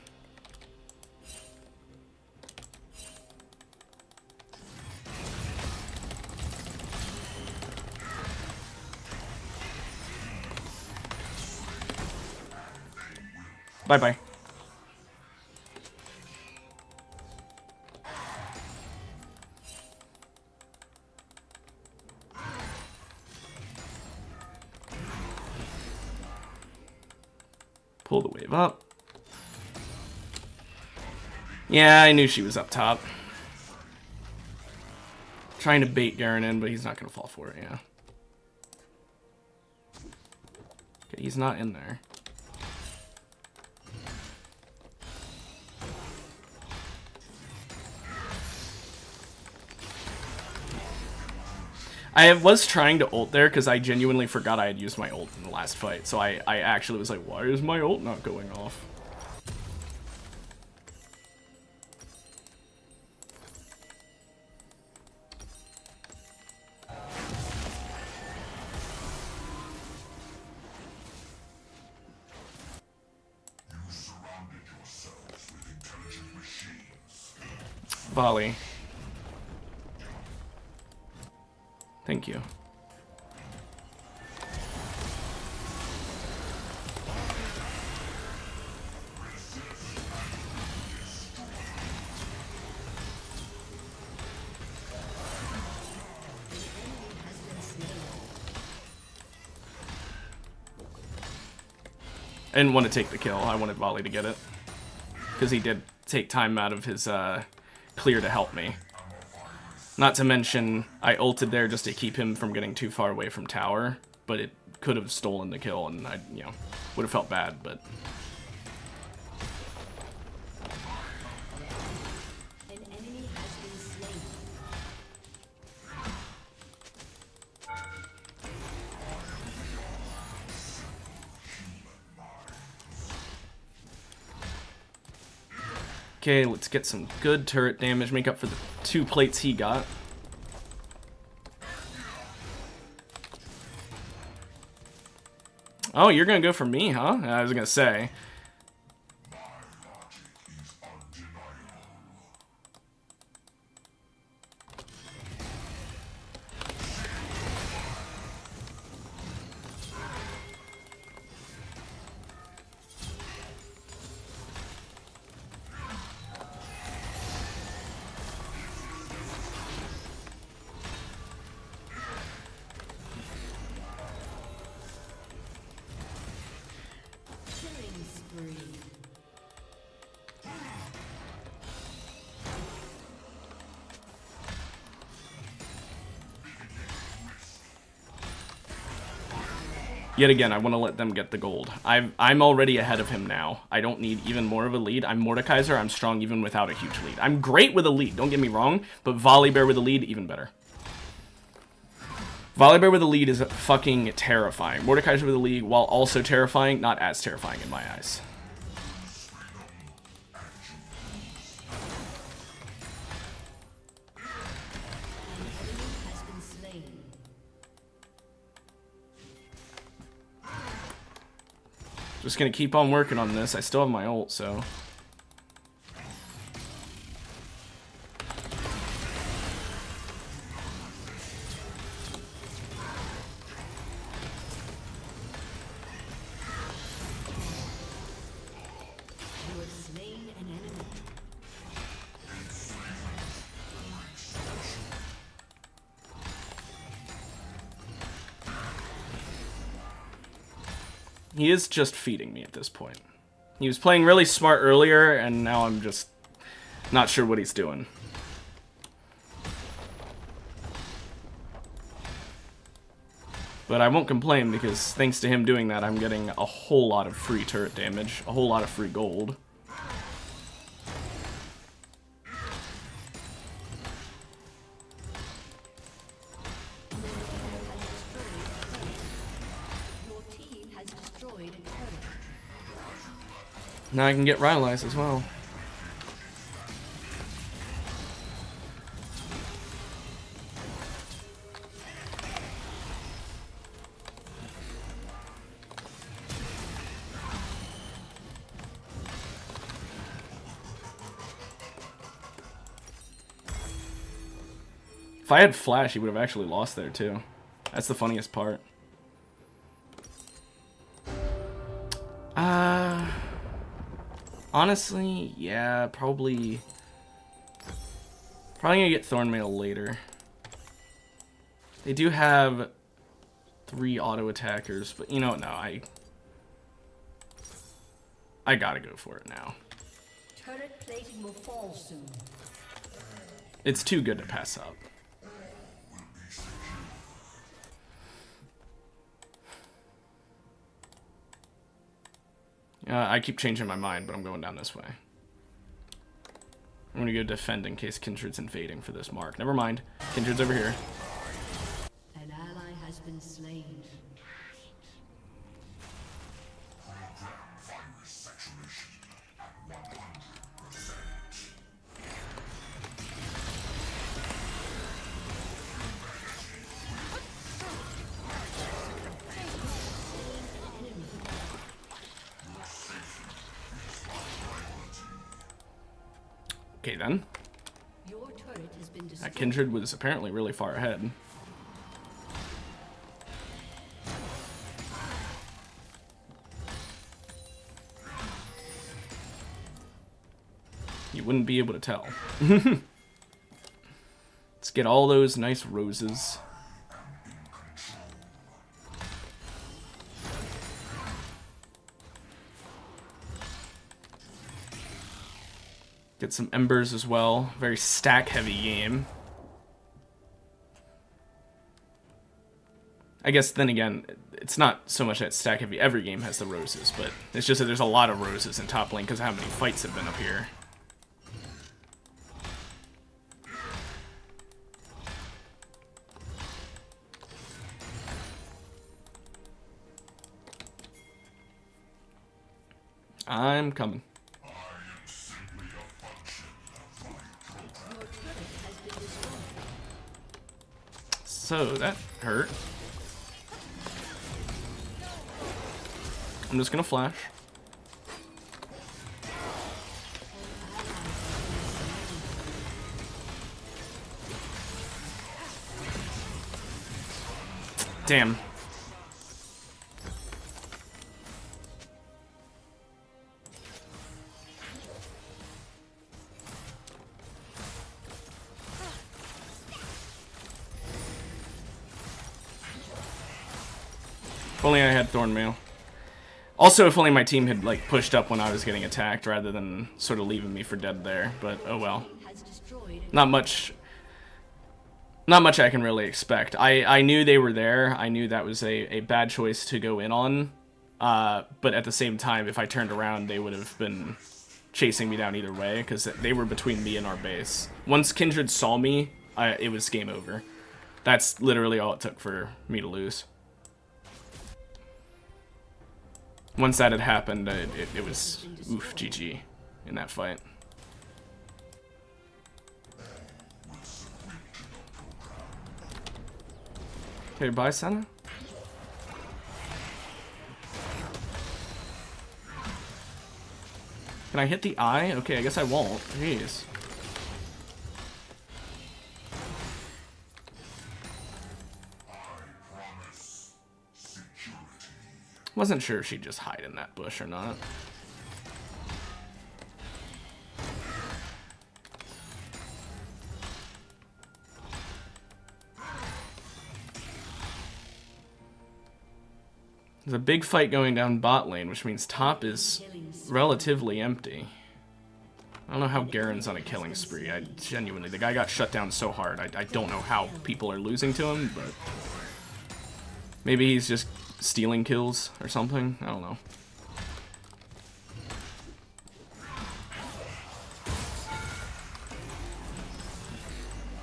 Bye-bye. Pull the wave up. Yeah, I knew she was up top. Trying to bait Garen in, but he's not going to fall for it, yeah. Okay, he's not in there. I was trying to ult there because I genuinely forgot I had used my ult in the last fight. So I actually was like, why is my ult not going off? Volley. Thank you. I didn't want to take the kill. I wanted Volley to get it. Because he did take time out of his clear to help me. Not to mention, I ulted there just to keep him from getting too far away from tower, but it could have stolen the kill, and I, would have felt bad, but Okay, let's get some good turret damage, make up for the 2 plates he got. Oh, you're gonna go for me, huh? I was gonna say. Killing spree. Yet again, I want to let them get the gold. I'm already ahead of him now. I don't need even more of a lead. I'm Mordekaiser. I'm strong even without a huge lead. I'm great with a lead, don't get me wrong, but Volibear with a lead, even better. Volibear with a lead is fucking terrifying. Mordekaiser with a lead, while also terrifying, not as terrifying in my eyes. Has been slain. Just gonna keep on working on this. I still have my ult, so... You have slain an enemy. He is just feeding me at this point. He was playing really smart earlier, and now I'm just not sure what he's doing. But I won't complain, because thanks to him doing that, I'm getting a whole lot of free turret damage, a whole lot of free gold. Your team has destroyed a turret. Now I can get Rylai's as well. If I had Flash, he would have actually lost there, too. That's the funniest part. Honestly, yeah, probably gonna get Thornmail later. They do have 3 auto attackers, but you know what, no, I gotta go for it now. Turret plating will fall soon. It's too good to pass up. I keep changing my mind, but I'm going down this way. I'm gonna go defend in case Kindred's invading for this mark. Never mind. Kindred's over here. An ally has been slain. Okay then. Your turret has been destroyed. That Kindred was apparently really far ahead. You wouldn't be able to tell. Let's get all those nice roses. Get some embers as well. Very stack heavy game. I guess then again, it's not so much that stack heavy. Every game has the roses, but it's just that there's a lot of roses in top lane because of how many fights have been up here. I'm coming. So that hurt. I'm just gonna flash. Damn. If only I had Thornmail. Also, if only my team had like pushed up when I was getting attacked rather than sort of leaving me for dead there. But oh well. Not much I can really expect. I knew they were there. I knew that was a bad choice to go in on. But at the same time, if I turned around, they would have been chasing me down either way because they were between me and our base. Once Kindred saw me, it was game over. That's literally all it took for me to lose. Once that had happened, it was oof, GG in that fight. Okay, bye, Senna. Can I hit the eye? Okay, I guess I won't. Jeez. Wasn't sure if she'd just hide in that bush or not. There's a big fight going down bot lane, which means top is relatively empty. I don't know how Garen's on a killing spree. Genuinely, the guy got shut down so hard. I don't know how people are losing to him, but maybe he's just stealing kills or something. I don't know.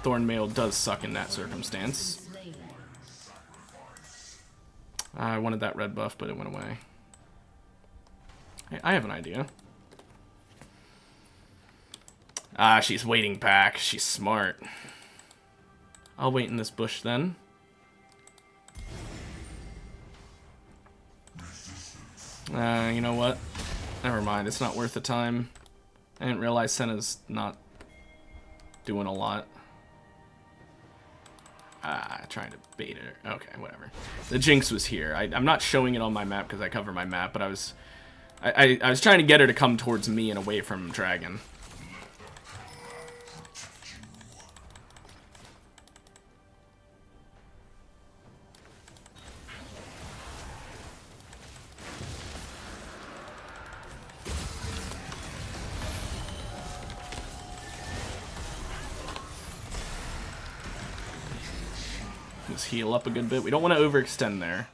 Thornmail does suck in that circumstance. I wanted that red buff, but it went away. Hey, I have an idea. Ah, she's waiting back. She's smart. I'll wait in this bush then. You know what? Never mind. It's not worth the time. I didn't realize Senna's not doing a lot. Trying to bait her. Okay, whatever. The Jinx was here. I'm not showing it on my map because I cover my map, but I was trying to get her to come towards me and away from Dragon. Just heal up a good bit. We don't want to overextend there.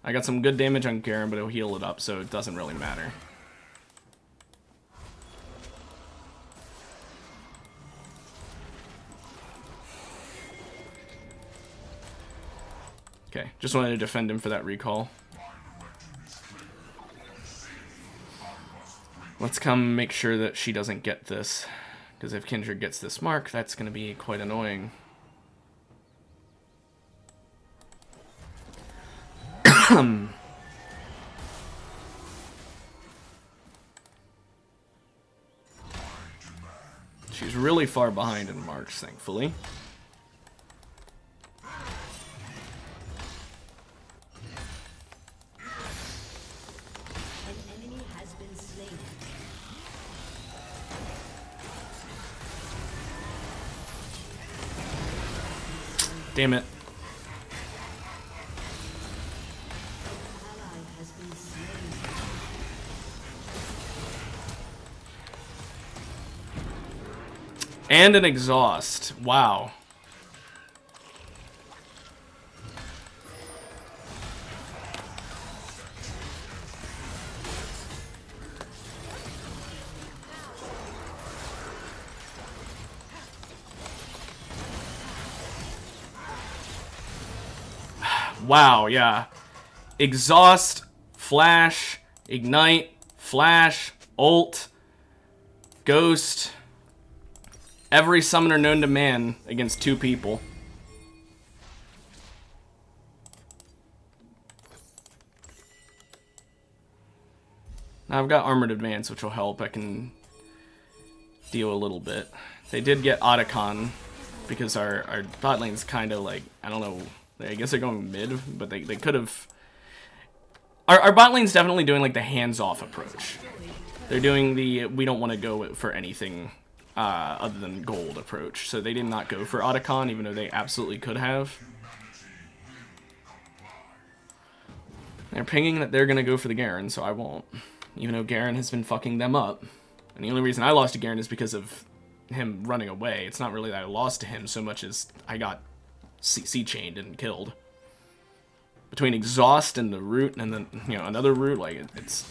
I got some good damage on Garen, but it'll heal it up, so it doesn't really matter. Okay, just wanted to defend him for that recall. Let's come make sure that she doesn't get this, because if Kindred gets this mark, that's going to be quite annoying. She's really far behind in March, thankfully. An enemy has been slain. Damn it. Ally has been slain. And an exhaust. Wow. Wow, yeah. Exhaust, flash, ignite, flash, ult, ghost. Every summoner known to man against two people. I've got Armored Advance, which will help. I can deal a little bit. They did get Otacon, because our bot lane's kind of like, I don't know, I guess they're going mid, but they could have... Our bot lane's definitely doing like the hands-off approach. They're doing the, we don't want to go for anything other than gold approach. So they did not go for Otacon, even though they absolutely could have. They're pinging that they're going to go for the Garen, so I won't. Even though Garen has been fucking them up. And the only reason I lost to Garen is because of him running away. It's not really that I lost to him so much as I got C-chained and killed. Between exhaust and the root and then, you know, another root, like, it's...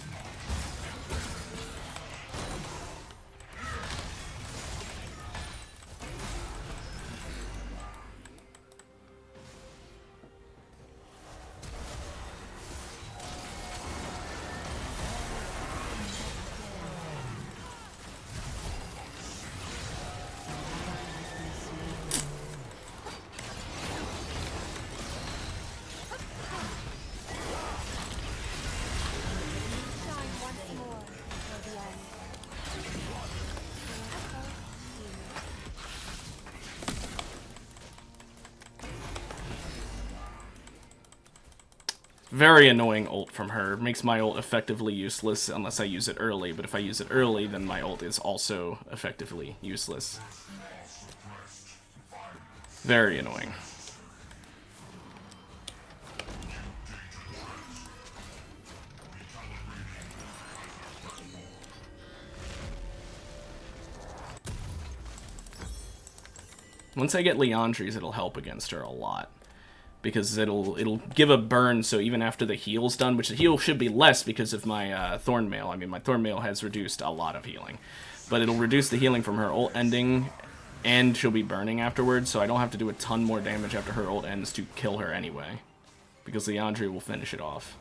Very annoying ult from her. Makes my ult effectively useless unless I use it early, but if I use it early, then my ult is also effectively useless. Very annoying. Once I get Leandri's, it'll help against her a lot. Because it'll give a burn, so even after the heal's done, which the heal should be less because of my Thornmail. I mean, my Thornmail has reduced a lot of healing. But it'll reduce the healing from her ult ending, and she'll be burning afterwards, so I don't have to do a ton more damage after her ult ends to kill her anyway. Because Leandri will finish it off.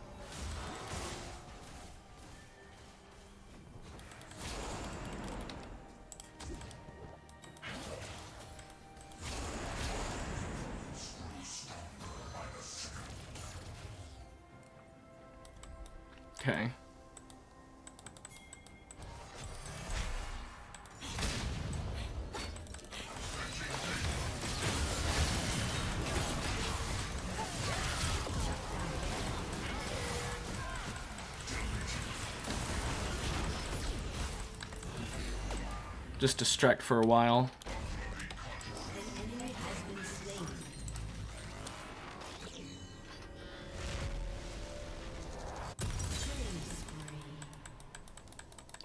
Okay. Just distract for a while.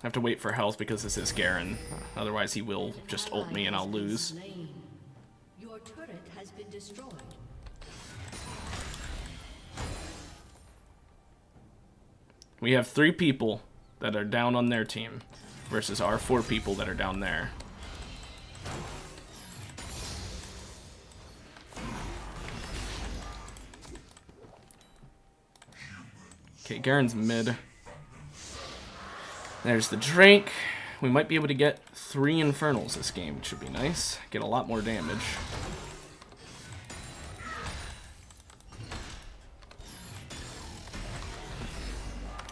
I have to wait for health because this is Garen. Otherwise he will just ult me and I'll lose. Your turret has been destroyed. We have 3 people that are down on their team versus our 4 people that are down there. Okay, Garen's mid. There's the Drake. We might be able to get 3 Infernals this game, which should be nice. Get a lot more damage.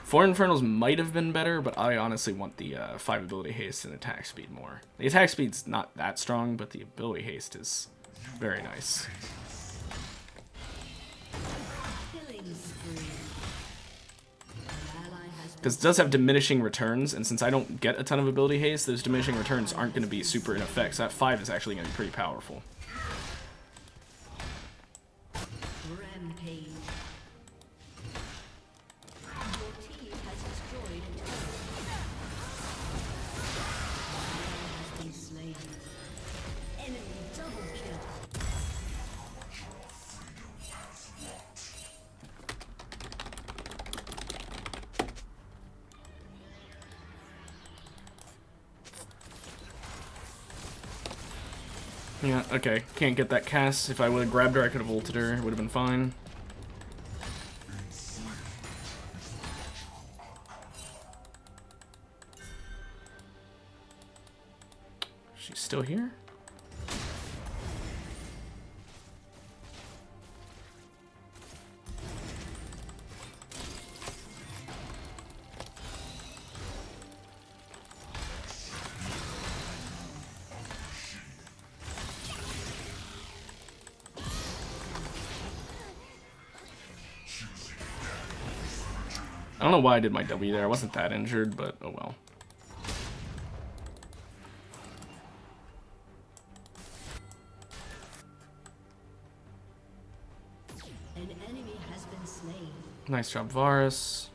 Four Infernals might have been better, but I honestly want the 5 ability haste and attack speed more. The attack speed's not that strong, but the ability haste is very nice. Because it does have diminishing returns, and since I don't get a ton of ability haste, those diminishing returns aren't going to be super in effect, so that 5 is actually going to be pretty powerful. Rampage. Your team has destroyed a turret. Has been slain. Enemy double kill. Yeah, okay. Can't get that cast. If I would have grabbed her, I could have ulted her. It would have been fine. She's still here? I don't know why I did my W there. I wasn't that injured, but oh well. An enemy has been slain. Nice job, Varus.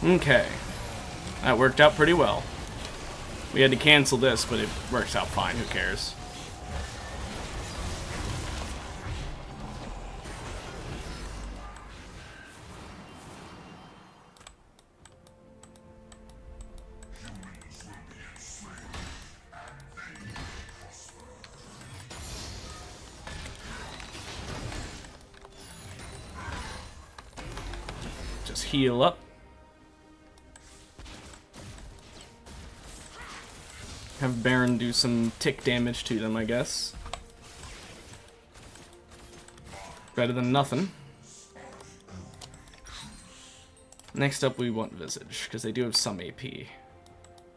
Okay. That worked out pretty well. We had to cancel this, but it works out fine. Who cares? Just heal up. Have Baron do some tick damage to them, I guess. Better than nothing. Next up, we want Visage, because they do have some AP.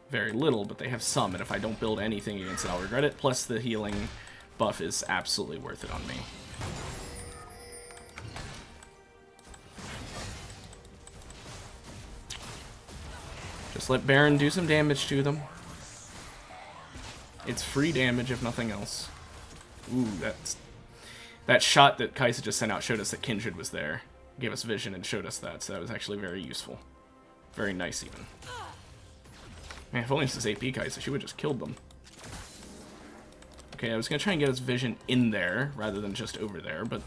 Very little, but they have some, and if I don't build anything against it, I'll regret it. Plus, the healing buff is absolutely worth it on me. Just let Baron do some damage to them. It's free damage, if nothing else. Ooh, that shot that Kaisa just sent out showed us that Kindred was there. Gave us vision and showed us that, so that was actually very useful. Very nice, even. Man, if only this is AP Kaisa, she would have just killed them. Okay, I was going to try and get us vision in there, rather than just over there, but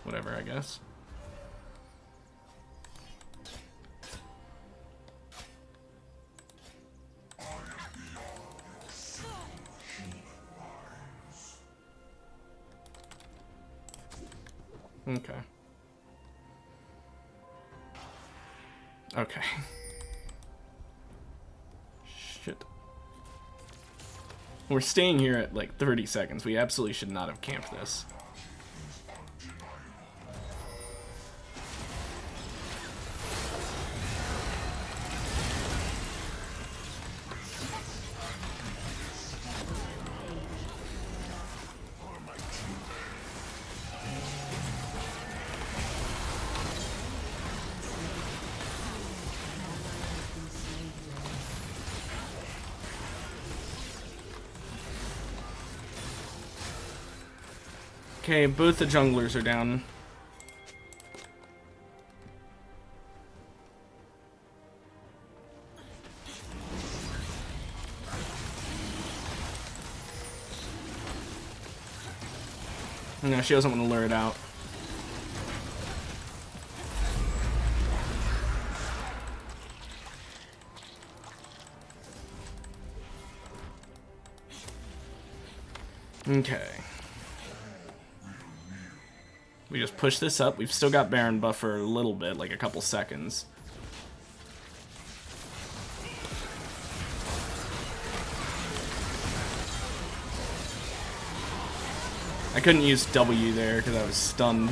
whatever, I guess. Okay. Okay. Shit. We're staying here at like 30 seconds. We absolutely should not have camped this. Okay, both the junglers are down. No, she doesn't want to lure it out. Okay. We just push this up. We've still got Baron buff for a little bit, like a couple seconds. I couldn't use W there because I was stunned.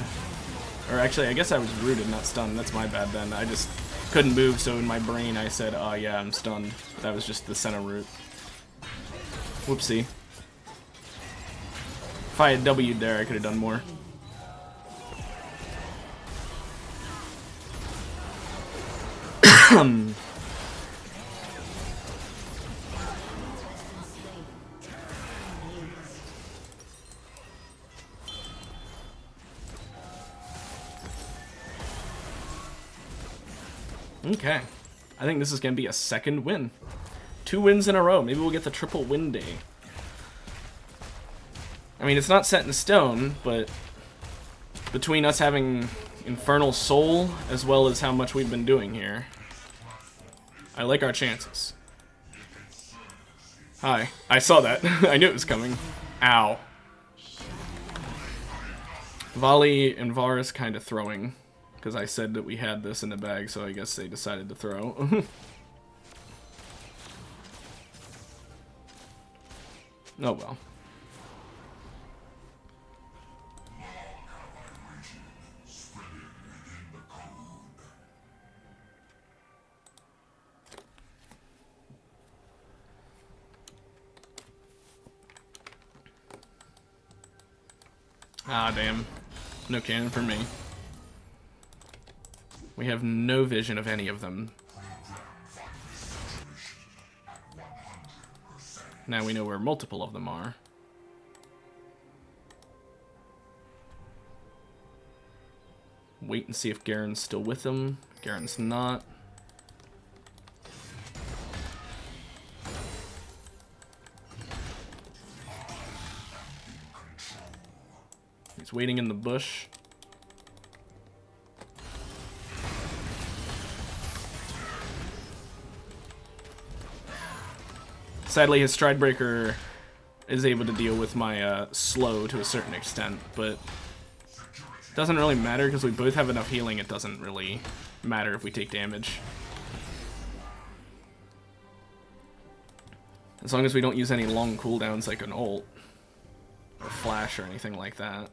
Or actually, I guess I was rooted, not stunned. That's my bad then. I just couldn't move, so in my brain I said, oh yeah, I'm stunned. That was just the center root. Whoopsie. If I had W'd there, I could have done more. Okay. I think this is going to be a second win. 2 wins in a row. Maybe we'll get the triple win day. I mean, it's not set in stone, but between us having Infernal Soul as well as how much we've been doing here, I like our chances. Hi. I saw that. I knew it was coming. Ow. Volley and Varus kind of throwing, because I said that we had this in the bag, so I guess they decided to throw. Oh well. Ah, damn. No cannon for me. We have no vision of any of them. Now we know where multiple of them are. Wait and see if Garen's still with them. Garen's not. He's waiting in the bush. Sadly, his Stridebreaker is able to deal with my slow to a certain extent, but it doesn't really matter because we both have enough healing. It doesn't really matter if we take damage. As long as we don't use any long cooldowns like an ult or flash or anything like that.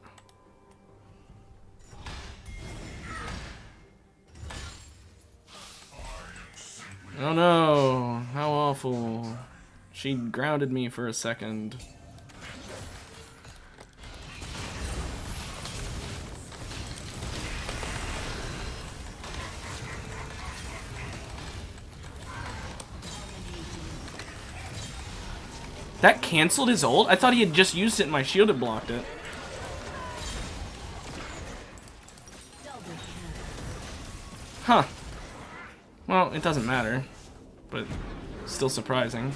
Oh no, how awful. She grounded me for a second. That canceled his ult? I thought he had just used it and my shield had blocked it. Huh. Well, it doesn't matter, but still surprising.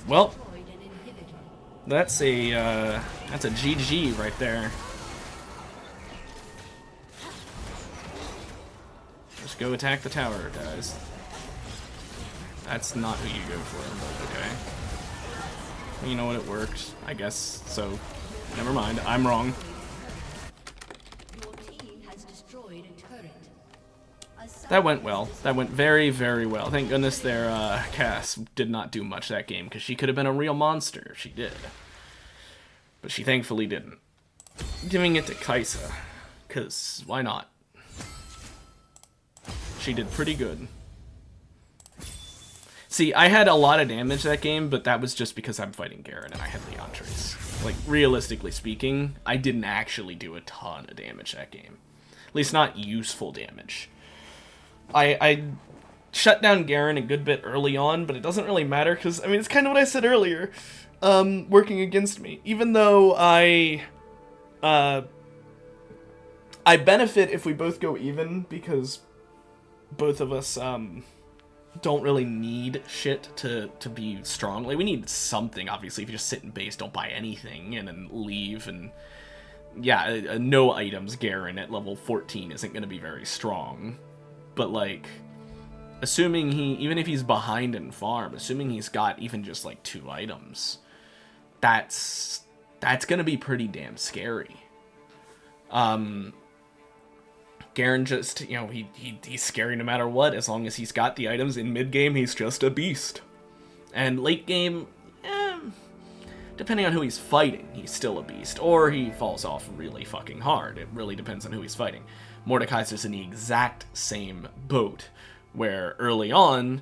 Well, that's a GG right there. Just go attack the tower, guys. That's not who you go for, but okay. You know what, it worked, I guess, so never mind, I'm wrong. Your team has destroyed a turret. That went well. That went very, very well. Thank goodness their Cass did not do much that game, because she could have been a real monster if she did. But she thankfully didn't. Giving it to Kaisa, because why not? She did pretty good. See, I had a lot of damage that game, but that was just because I'm fighting Garen and I had Leontrace. Like, realistically speaking, I didn't actually do a ton of damage that game. At least not useful damage. I shut down Garen a good bit early on, but it doesn't really matter because, I mean, it's kind of what I said earlier, working against me. Even though I benefit if we both go even because both of us don't really need shit to be strong. Like, we need something, obviously. If you just sit in base, don't buy anything, and then leave, and yeah, no items Garen at level 14 isn't going to be very strong. But, like, assuming even if he's behind in farm, assuming he's got even just, like, 2 items, that's going to be pretty damn scary. Garen just, you know, he's scary no matter what. As long as he's got the items in mid-game, he's just a beast. And late game, depending on who he's fighting, he's still a beast. Or he falls off really fucking hard. It really depends on who he's fighting. Mordekaiser's just in the exact same boat, where early on,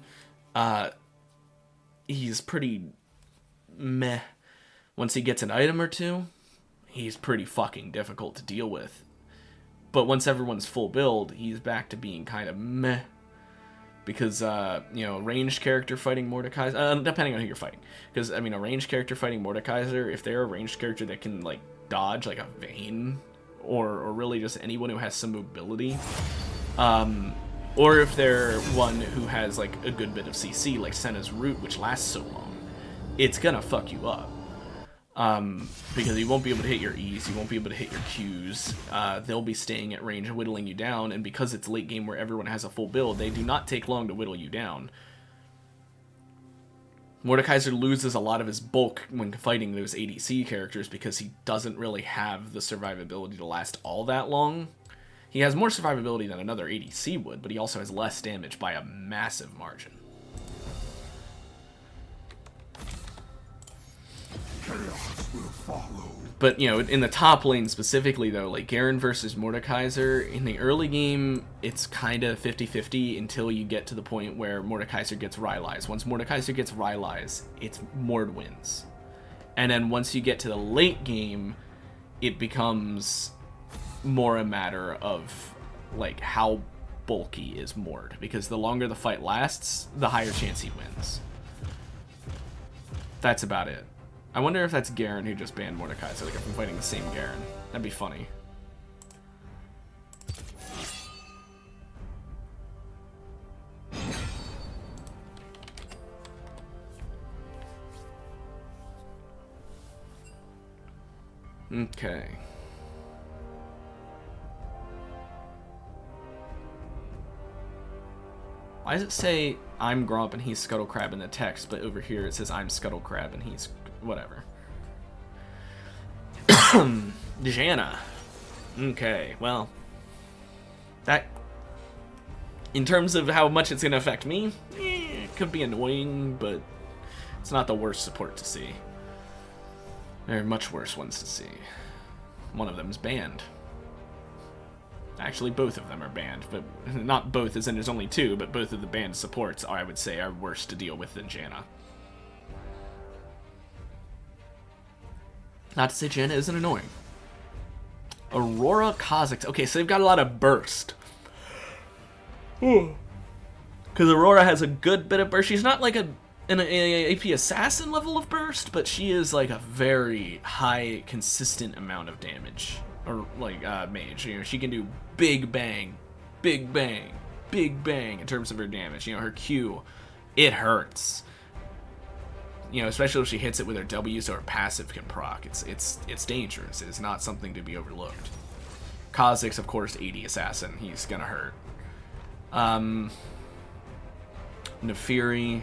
he's pretty meh. Once he gets an item or two, he's pretty fucking difficult to deal with. But once everyone's full build, he's back to being kind of meh. Because, you know, ranged character fighting Mordekaiser, depending on who you're fighting. Because, I mean, a ranged character fighting Mordekaiser, if they're a ranged character that can, like, dodge, like a Vayne, or really just anyone who has some mobility, or if they're one who has, like, a good bit of CC, like Senna's Root, which lasts so long, it's gonna fuck you up. Because you won't be able to hit your E's, you won't be able to hit your Q's. They'll be staying at range and whittling you down, and because it's late game where everyone has a full build, they do not take long to whittle you down. Mordekaiser loses a lot of his bulk when fighting those ADC characters because he doesn't really have the survivability to last all that long. He has more survivability than another ADC would, but he also has less damage by a massive margin. Chaos will follow. But, you know, in the top lane specifically, though, like Garen versus Mordekaiser, in the early game, it's kind of 50-50 until you get to the point where Mordekaiser gets Rylai's. Once Mordekaiser gets Rylai's, it's Mord wins. And then once you get to the late game, it becomes more a matter of, like, how bulky is Mord. Because the longer the fight lasts, the higher chance he wins. That's about it. I wonder if that's Garen who just banned Mordekaiser, like if I'm fighting the same Garen. That'd be funny. Okay. Why does it say I'm Gromp and he's Scuttlecrab in the text, but over here it says I'm Scuttlecrab and he's whatever. Janna. Okay, well, that, in terms of how much it's going to affect me, it could be annoying, but it's not the worst support to see. There are much worse ones to see. One of them's banned. Actually, both of them are banned, but not both as in there's only two, but both of the banned supports, I would say, are worse to deal with than Janna. Not to say Janna isn't annoying. Aurora Kha'Zix. Okay, so they've got a lot of burst. Because Aurora has a good bit of burst. She's not like an AP assassin level of burst, but she is like a very high, consistent amount of damage. Or like mage. You know, she can do big bang, big bang, big bang in terms of her damage. You know, her Q, it hurts. You know, especially if she hits it with her W, so her passive can proc. It's dangerous. It's not something to be overlooked. Kha'Zix, of course, 80 assassin. He's gonna hurt. Nefiri.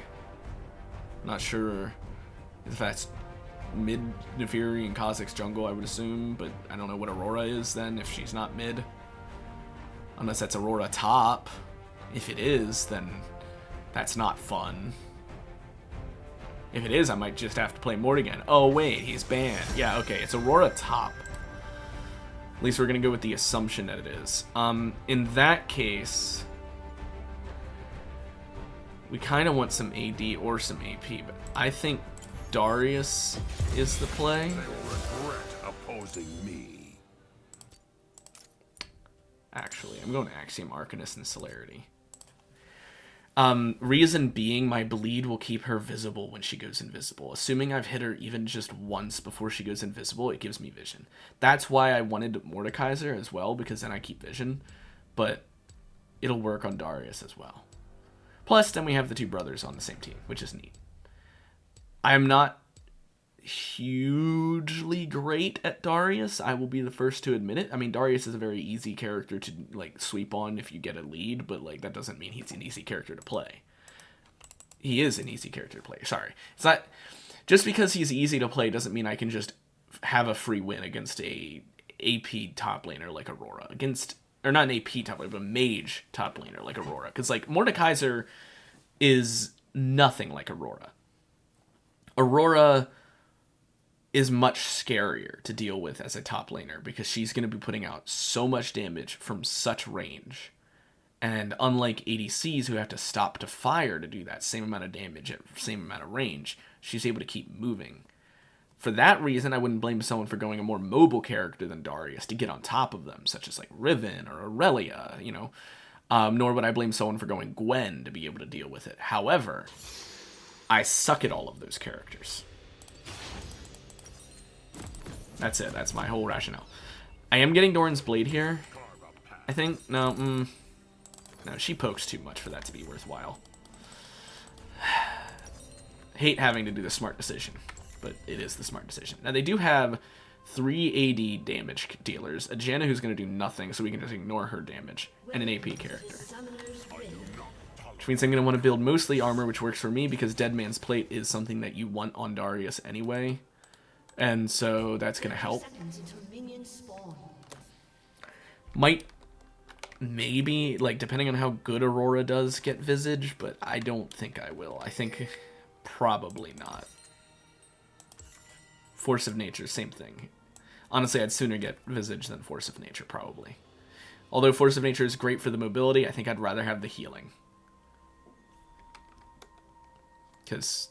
Not sure if that's mid Nefiri and Kha'Zix jungle, I would assume, but I don't know what Aurora is then if she's not mid. Unless that's Aurora top. If it is, then that's not fun. If it is, I might just have to play Mord again. Oh wait, he's banned. Yeah, okay, it's Aurora top. At least we're gonna go with the assumption that it is. In that case, we kind of want some AD or some AP, but I think Darius is the play. They'll regret opposing me. Actually, I'm going to Axiom Arcanist and Celerity. Reason being, my bleed will keep her visible when she goes invisible. Assuming I've hit her even just once before she goes invisible, it gives me vision. That's why I wanted Mordekaiser as well, because then I keep vision. But it'll work on Darius as well. Plus, then we have the two brothers on the same team, which is neat. I'm not hugely great at Darius. I will be the first to admit it. I mean, Darius is a very easy character to like sweep on if you get a lead, but like that doesn't mean he's an easy character to play. He is an easy character to play. Sorry. It's not just because he's easy to play doesn't mean I can just have a free win against a AP top laner like Aurora. Or not an AP top laner, but a mage top laner like Aurora. Because like Mordekaiser is nothing like Aurora. Aurora is much scarier to deal with as a top laner because she's going to be putting out so much damage from such range. And unlike ADCs who have to stop to fire to do that same amount of damage at same amount of range, she's able to keep moving. For that reason, I wouldn't blame someone for going a more mobile character than Darius to get on top of them, such as like Riven or Aurelia, you know. Nor would I blame someone for going Gwen to be able to deal with it. However, I suck at all of those characters. That's it. That's my whole rationale. I am getting Doran's Blade here. I think, no, no, she pokes too much for that to be worthwhile. Hate having to do the smart decision. but it is the smart decision. Now, they do have 3 AD damage dealers, a Janna who's going to do nothing, so we can just ignore her damage, and an AP character. Which means I'm going to want to build mostly armor, which works for me, because Dead Man's Plate is something that you want on Darius anyway. And so that's going to help. Might, maybe, like, depending on how good Aurora does, get Visage, but I don't think I will. I think probably not. Force of Nature, same thing. Honestly, I'd sooner get Visage than Force of Nature, probably. Although Force of Nature is great for the mobility, I think I'd rather have the healing. Because,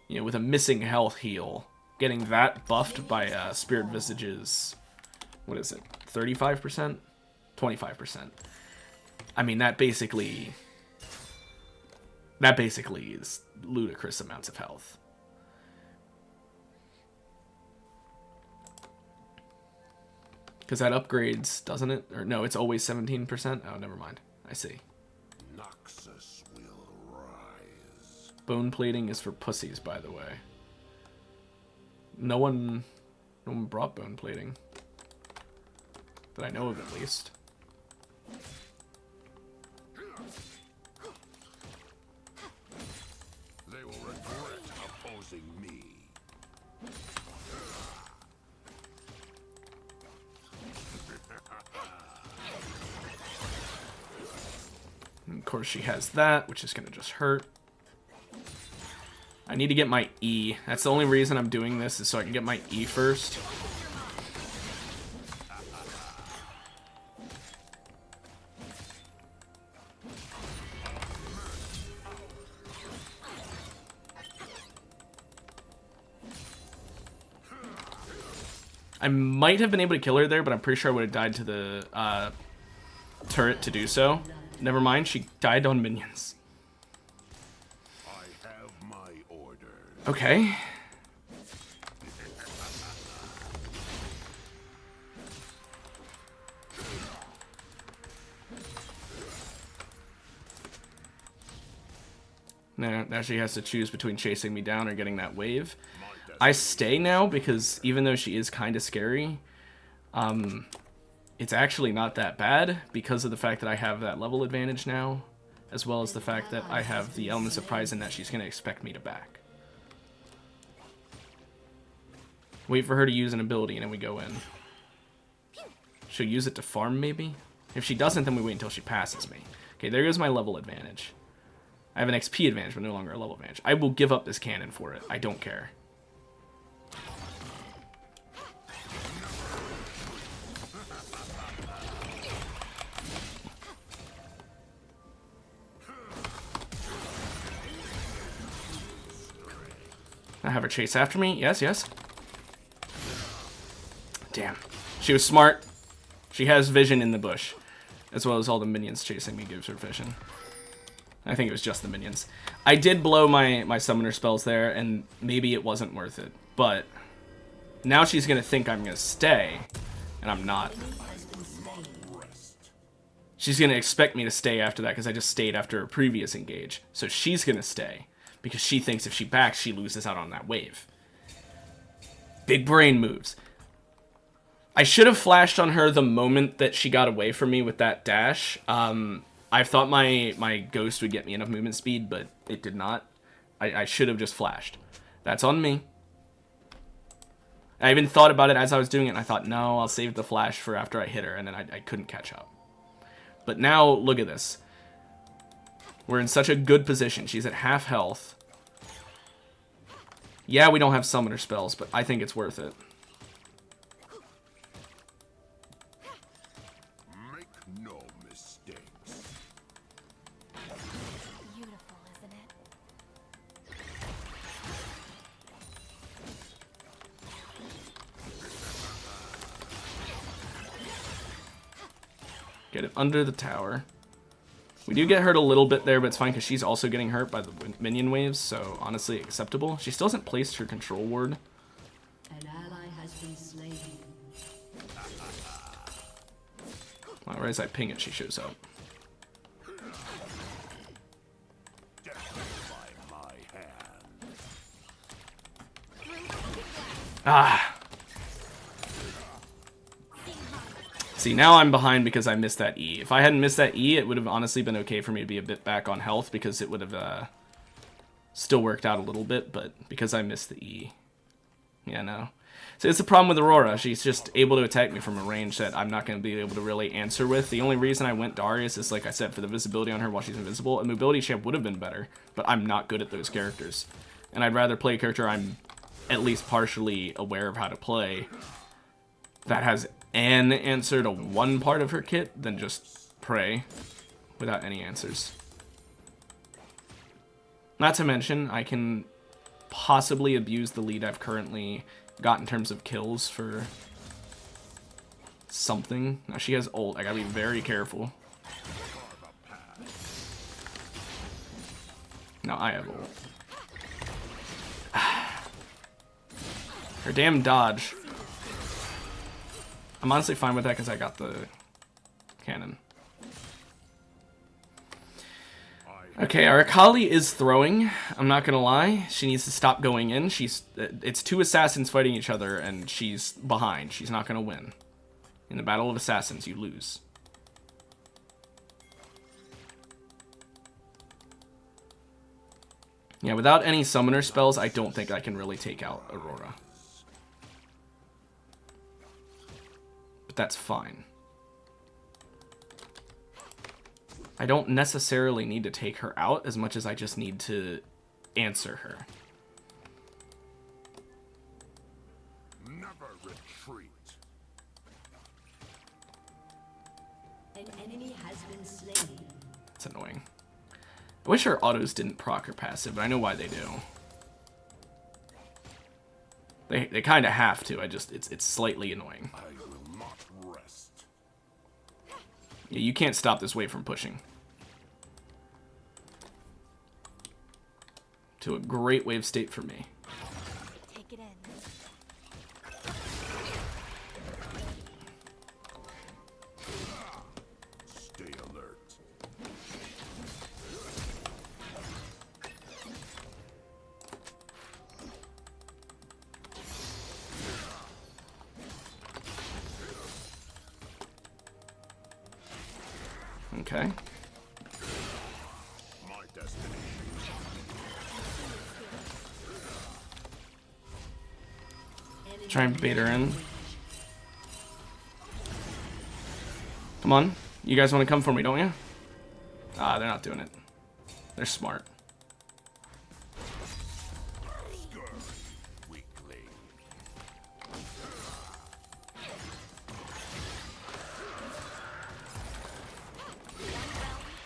you know, with a missing health heal, getting that buffed by Spirit Visage's, what is it, 35%? 25%. I mean, that basically is ludicrous amounts of health. Because that upgrades, doesn't it? Or no, it's always 17%? Oh, never mind. I see. Noxus will rise. Bone plating is for pussies, by the way. No one brought bone plating. That I know of, at least. They will regret opposing me. And of course, she has that, which is going to just hurt. I need to get my E. That's the only reason I'm doing this, is so I can get my E first. I might have been able to kill her there, but I'm pretty sure I would have died to the turret to do so. Never mind, she died on minions. I have my orders. Okay. Now she has to choose between chasing me down or getting that wave. I stay now because even though she is kind of scary, it's actually not that bad because of the fact that I have that level advantage now, as well as the fact that I have the element of surprise and that she's going to expect me to back. Wait for her to use an ability and then we go in. She'll use it to farm maybe? If she doesn't, then we wait until she passes me. Okay, there goes my level advantage. I have an XP advantage, but no longer a level advantage. I will give up this cannon for it. I don't care. I have her chase after me. Yes, yes. Damn. She was smart. She has vision in the bush. As well as all the minions chasing me gives her vision. I think it was just the minions. I did blow my summoner spells there, and maybe it wasn't worth it. But now she's going to think I'm going to stay, and I'm not. She's going to expect me to stay after that because I just stayed after a previous engage. So she's going to stay because she thinks if she backs, she loses out on that wave. Big brain moves. I should have flashed on her the moment that she got away from me with that dash. I thought my ghost would get me enough movement speed, but it did not. I should have just flashed. That's on me. I even thought about it as I was doing it, and I thought, no, I'll save the flash for after I hit her, and then I couldn't catch up. But now, look at this. We're in such a good position. She's at half health. Yeah, we don't have summoner spells, but I think it's worth it. Make no mistakes. Beautiful, isn't it? Get it under the tower. We do get hurt a little bit there, but it's fine because she's also getting hurt by the minion waves, so honestly acceptable. She still hasn't placed her control ward. An ally has been slain. Well, right as I ping it, she shows up. Death by my hand. Ah. See, now I'm behind because I missed that E. If I hadn't missed that E, it would have honestly been okay for me to be a bit back on health because it would have still worked out a little bit, but because I missed the E. Yeah, no. So it's the problem with Aurora. She's just able to attack me from a range that I'm not going to be able to really answer with. The only reason I went Darius is, like I said, for the visibility on her while she's invisible. A mobility champ would have been better, but I'm not good at those characters. And I'd rather play a character I'm at least partially aware of how to play that has an answer to one part of her kit than just pray without any answers. Not to mention, I can possibly abuse the lead I've currently got in terms of kills for something. Now she has ult. I gotta be very careful. Now I have ult. Her damn dodge. I'm honestly fine with that because I got the cannon. Okay, our Akali is throwing. I'm not gonna lie. She needs to stop going in. It's two assassins fighting each other, and she's behind. She's not gonna win. In the battle of assassins, you lose. Yeah, without any summoner spells, I don't think I can really take out Aurora. But that's fine. I don't necessarily need to take her out as much as I just need to answer her. Never retreat. An enemy has been slain. It's annoying. I wish her autos didn't proc her passive, but I know why they do. They kind of have to. It's slightly annoying. I will not rest. Yeah, you can't stop this wave from pushing. To a great wave state for me. Take it in. Stay alert. Okay. My destiny. Try and bait her in. Come on. You guys want to come for me, don't you? Ah, they're not doing it. They're smart. Weakling.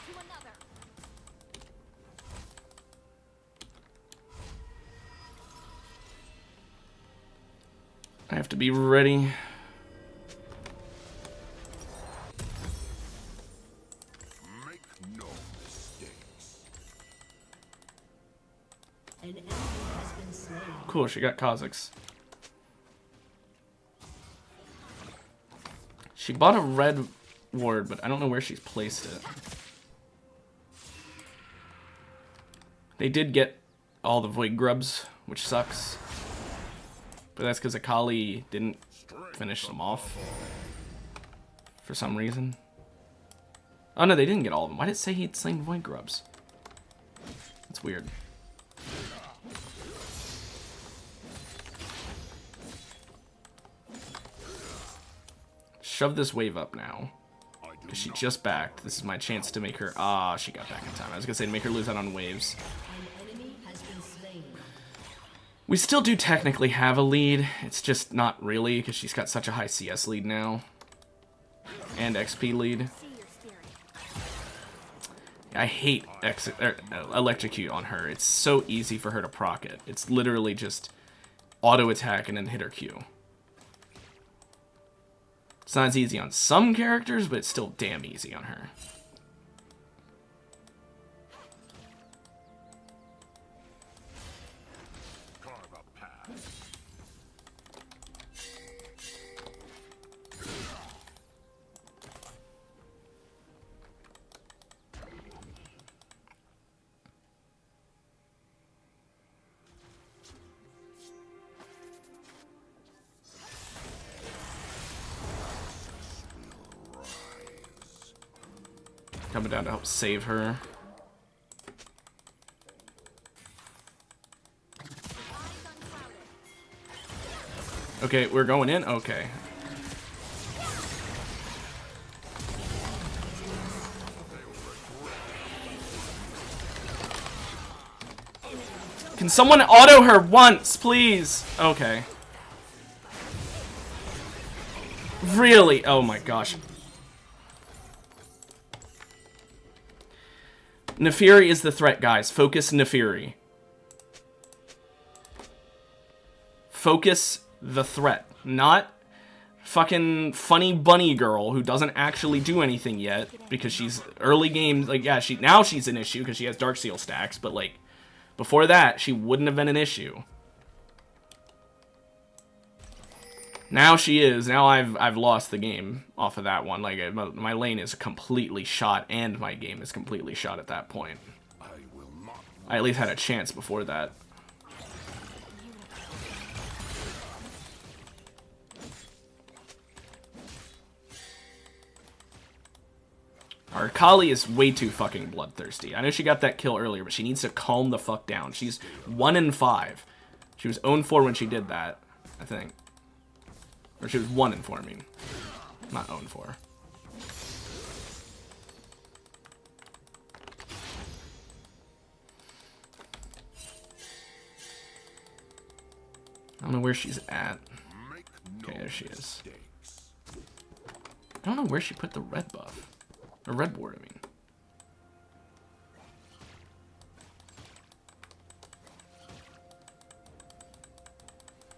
To another. I have to be ready. Make no mistakes. An enemy has been slain. Cool, she got Kha'Zix. She bought a red ward, but I don't know where she's placed it. They did get all the Void Grubs, which sucks. But that's because Akali didn't finish them off. For some reason. Oh no, they didn't get all of them. Why did it say he'd slain Void Grubs? That's weird. Shove this wave up now. Because she just backed. This is my chance to make her... Ah, she got back in time. I was going to say to make her lose out on waves. An enemy has been slain. We still do technically have a lead. It's just not really because she's got such a high CS lead now. And XP lead. See your spirit. I hate electrocute on her. It's so easy for her to proc it. It's literally just auto attack and then hit her Q. It's not as easy on some characters, but it's still damn easy on her. Carve a path. Coming down to help save her. Okay, we're going in? Okay. Can someone auto her once, please? Okay. Really? Oh my gosh. Nefiri is the threat, guys. Focus Nefiri. Focus the threat. Not fucking funny bunny girl who doesn't actually do anything yet because she's early game. Like, yeah, now she's an issue because she has Darksteel stacks, but like before that, she wouldn't have been an issue. Now she is. Now I've lost the game off of that one. Like my lane is completely shot and my game is completely shot at that point. I at least had a chance before that. Our Kali is way too fucking bloodthirsty. I know she got that kill earlier, but she needs to calm the fuck down. She's 1-5. She was 0-4 when she did that, I think. Or she was 1-4, I mean. Not 0-4. I don't know where she's at. Okay, there she is. I don't know where she put the red buff. Or red ward, I mean.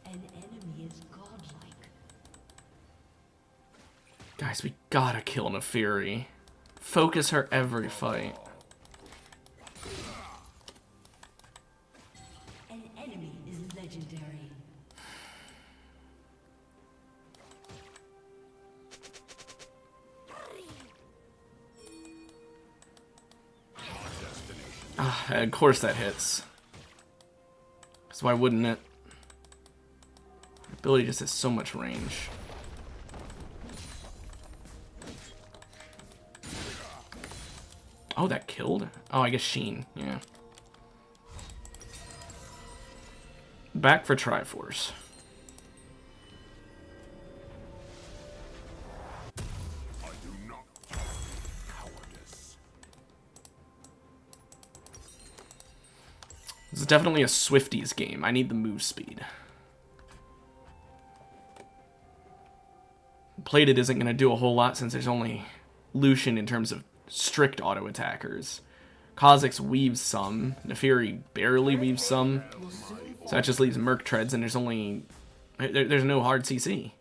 An enemy is godlike. Guys, we gotta kill Nefiri. Focus her every fight. An enemy is legendary. Of course that hits. Because why wouldn't it? Ability just has so much range. Oh, that killed? Oh, I guess Sheen. Yeah. Back for Triforce. This is definitely a Swifties game. I need the move speed. Plated isn't going to do a whole lot since there's only Lucian in terms of strict auto attackers. Kha'Zix weaves some. Nefiri barely weaves some. So that just leaves Merc Treads, and there's only... There's no hard CC.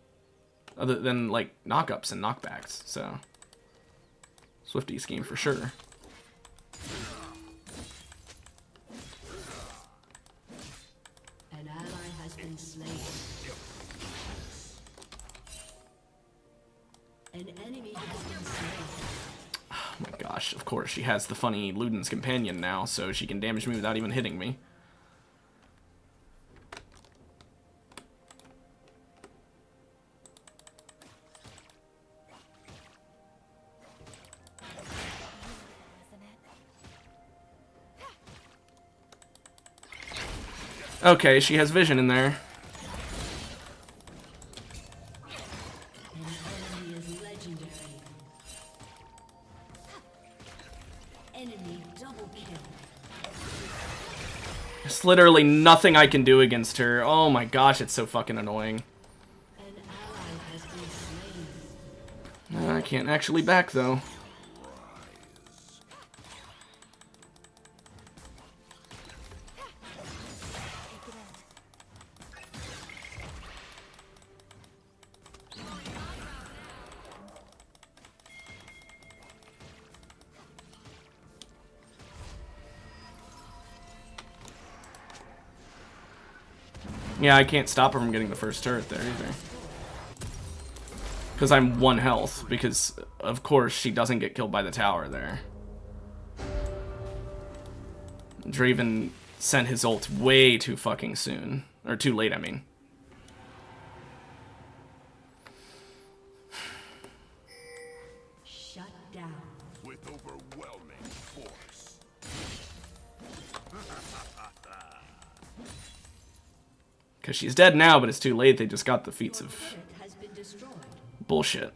Other than, like, knockups and knockbacks, so... Swifties game for sure. An ally has been slain. An enemy has been slain. Oh my gosh, of course, she has the funny Luden's Companion now, so she can damage me without even hitting me. Okay, she has vision in there. An enemy is legendary. Enemy double kill. There's literally nothing I can do against her. Oh my gosh, it's so fucking annoying. An ally has been slain. I can't actually back, though. Yeah, I can't stop her from getting the first turret there either. Because I'm 1 health, because of course she doesn't get killed by the tower there. Draven sent his ult way too fucking soon. Or too late, I mean. Shut down. With over Because she's dead now, but it's too late. They just got the feats Your of turret has been destroyed. bullshit.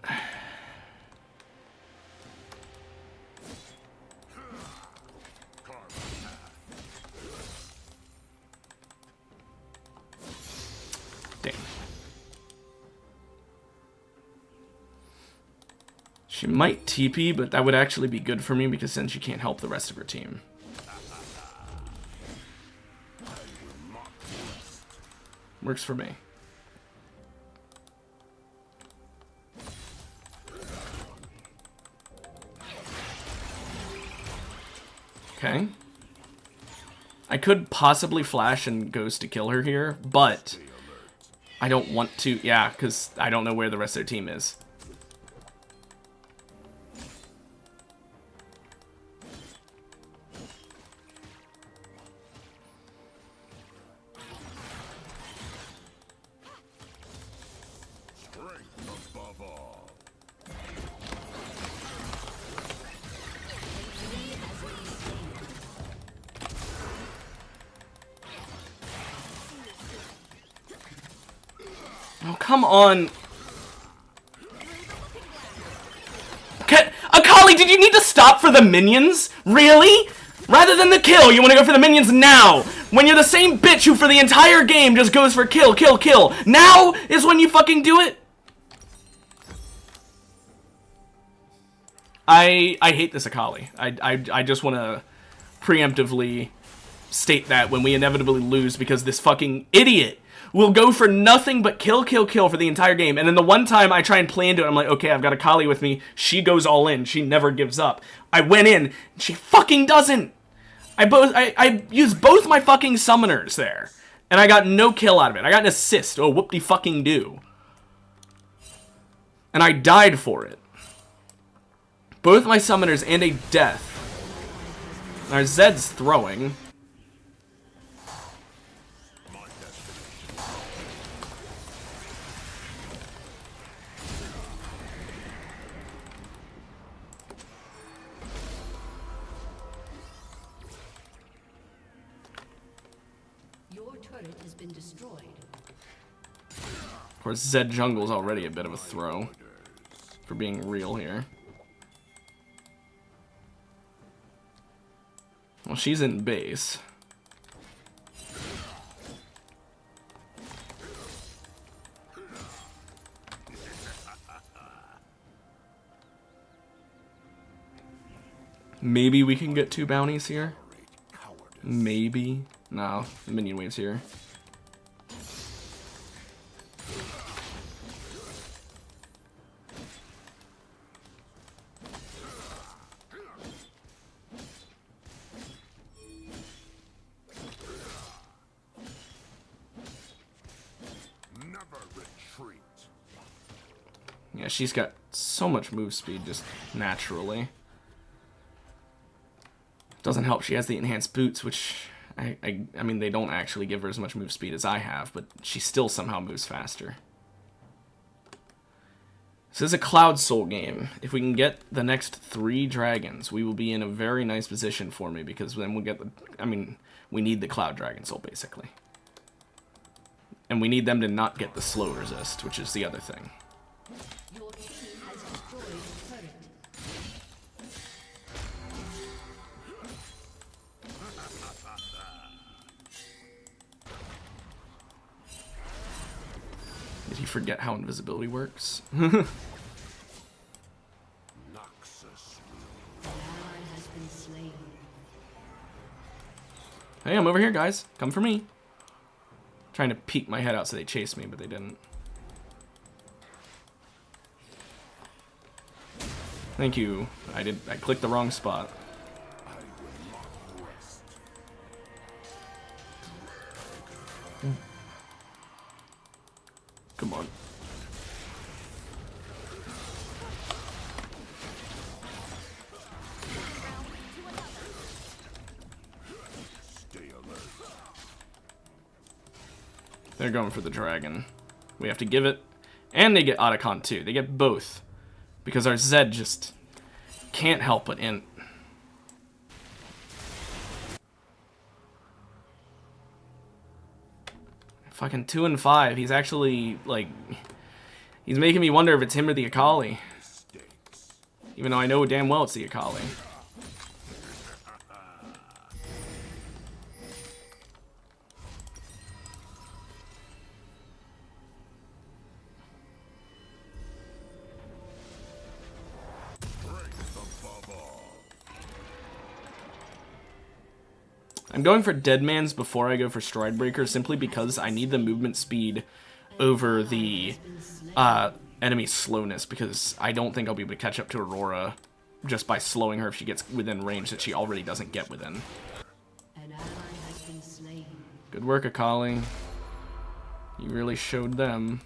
Dang. She might TP, but that would actually be good for me because then she can't help the rest of her team. Works for me. Okay. I could possibly flash and ghost to kill her here, but I don't want to. Yeah, because I don't know where the rest of their team is. Strength above all. Oh, come on. Akali, did you need to stop for the minions? Really? Rather than the kill, you want to go for the minions now? When you're the same bitch who for the entire game just goes for kill, kill, kill. Now is when you fucking do it? I hate this Akali. I just want to preemptively state that when we inevitably lose because this fucking idiot will go for nothing but kill, kill, kill for the entire game. And then the one time I try and play into it, I'm like, okay, I've got Akali with me. She goes all in. She never gives up. I went in. And she fucking doesn't. I used both my fucking summoners there. And I got no kill out of it. I got an assist. Oh, whoop-de-fucking-do. And I died for it. Both my summoners and a death. Our Zed's throwing. Your turret has been destroyed. Of course, Zed jungle's already a bit of a throw. For being real here. Well, she's in base. Maybe we can get 2 bounties here. Maybe. No, the minion wave's here. Never retreat. Yeah, she's got so much move speed just naturally. Doesn't help she has the enhanced boots, which I mean, they don't actually give her as much move speed as I have, but she still somehow moves faster. This is a Cloud Soul game. If we can get the next 3 dragons, we will be in a very nice position for me, because then we'll get the... I mean, we need the Cloud Dragon Soul, basically. And we need them to not get the slow resist, which is the other thing. Your team has destroyed a turret. Did he forget how invisibility works? Noxus. An ally has been slain. Hey, I'm over here, guys. Come for me. Trying to peek my head out so they chase me, but they didn't. Thank you. I clicked the wrong spot. Come on. Stay alert. They're going for the dragon. We have to give it. And they get Otacon too. They get both. Because our Zed just can't help but int. Fucking 2 and 5. He's actually, like... He's making me wonder if it's him or the Akali. Even though I know damn well it's the Akali. I'm going for Deadman's before I go for Stridebreaker simply because I need the movement speed over the enemy slowness, because I don't think I'll be able to catch up to Aurora just by slowing her if she gets within range that she already doesn't get within. An ally has been slain. Good work, Akali. You really showed them.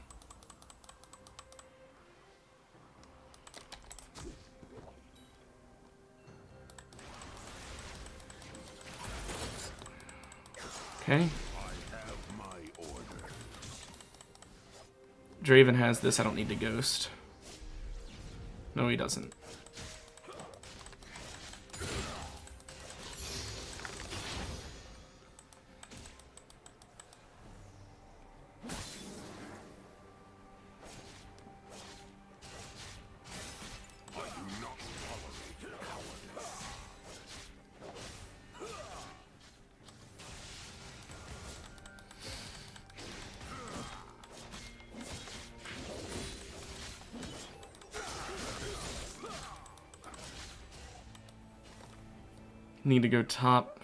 Okay. Draven has this. I don't need to ghost. No, he doesn't. Need to go top.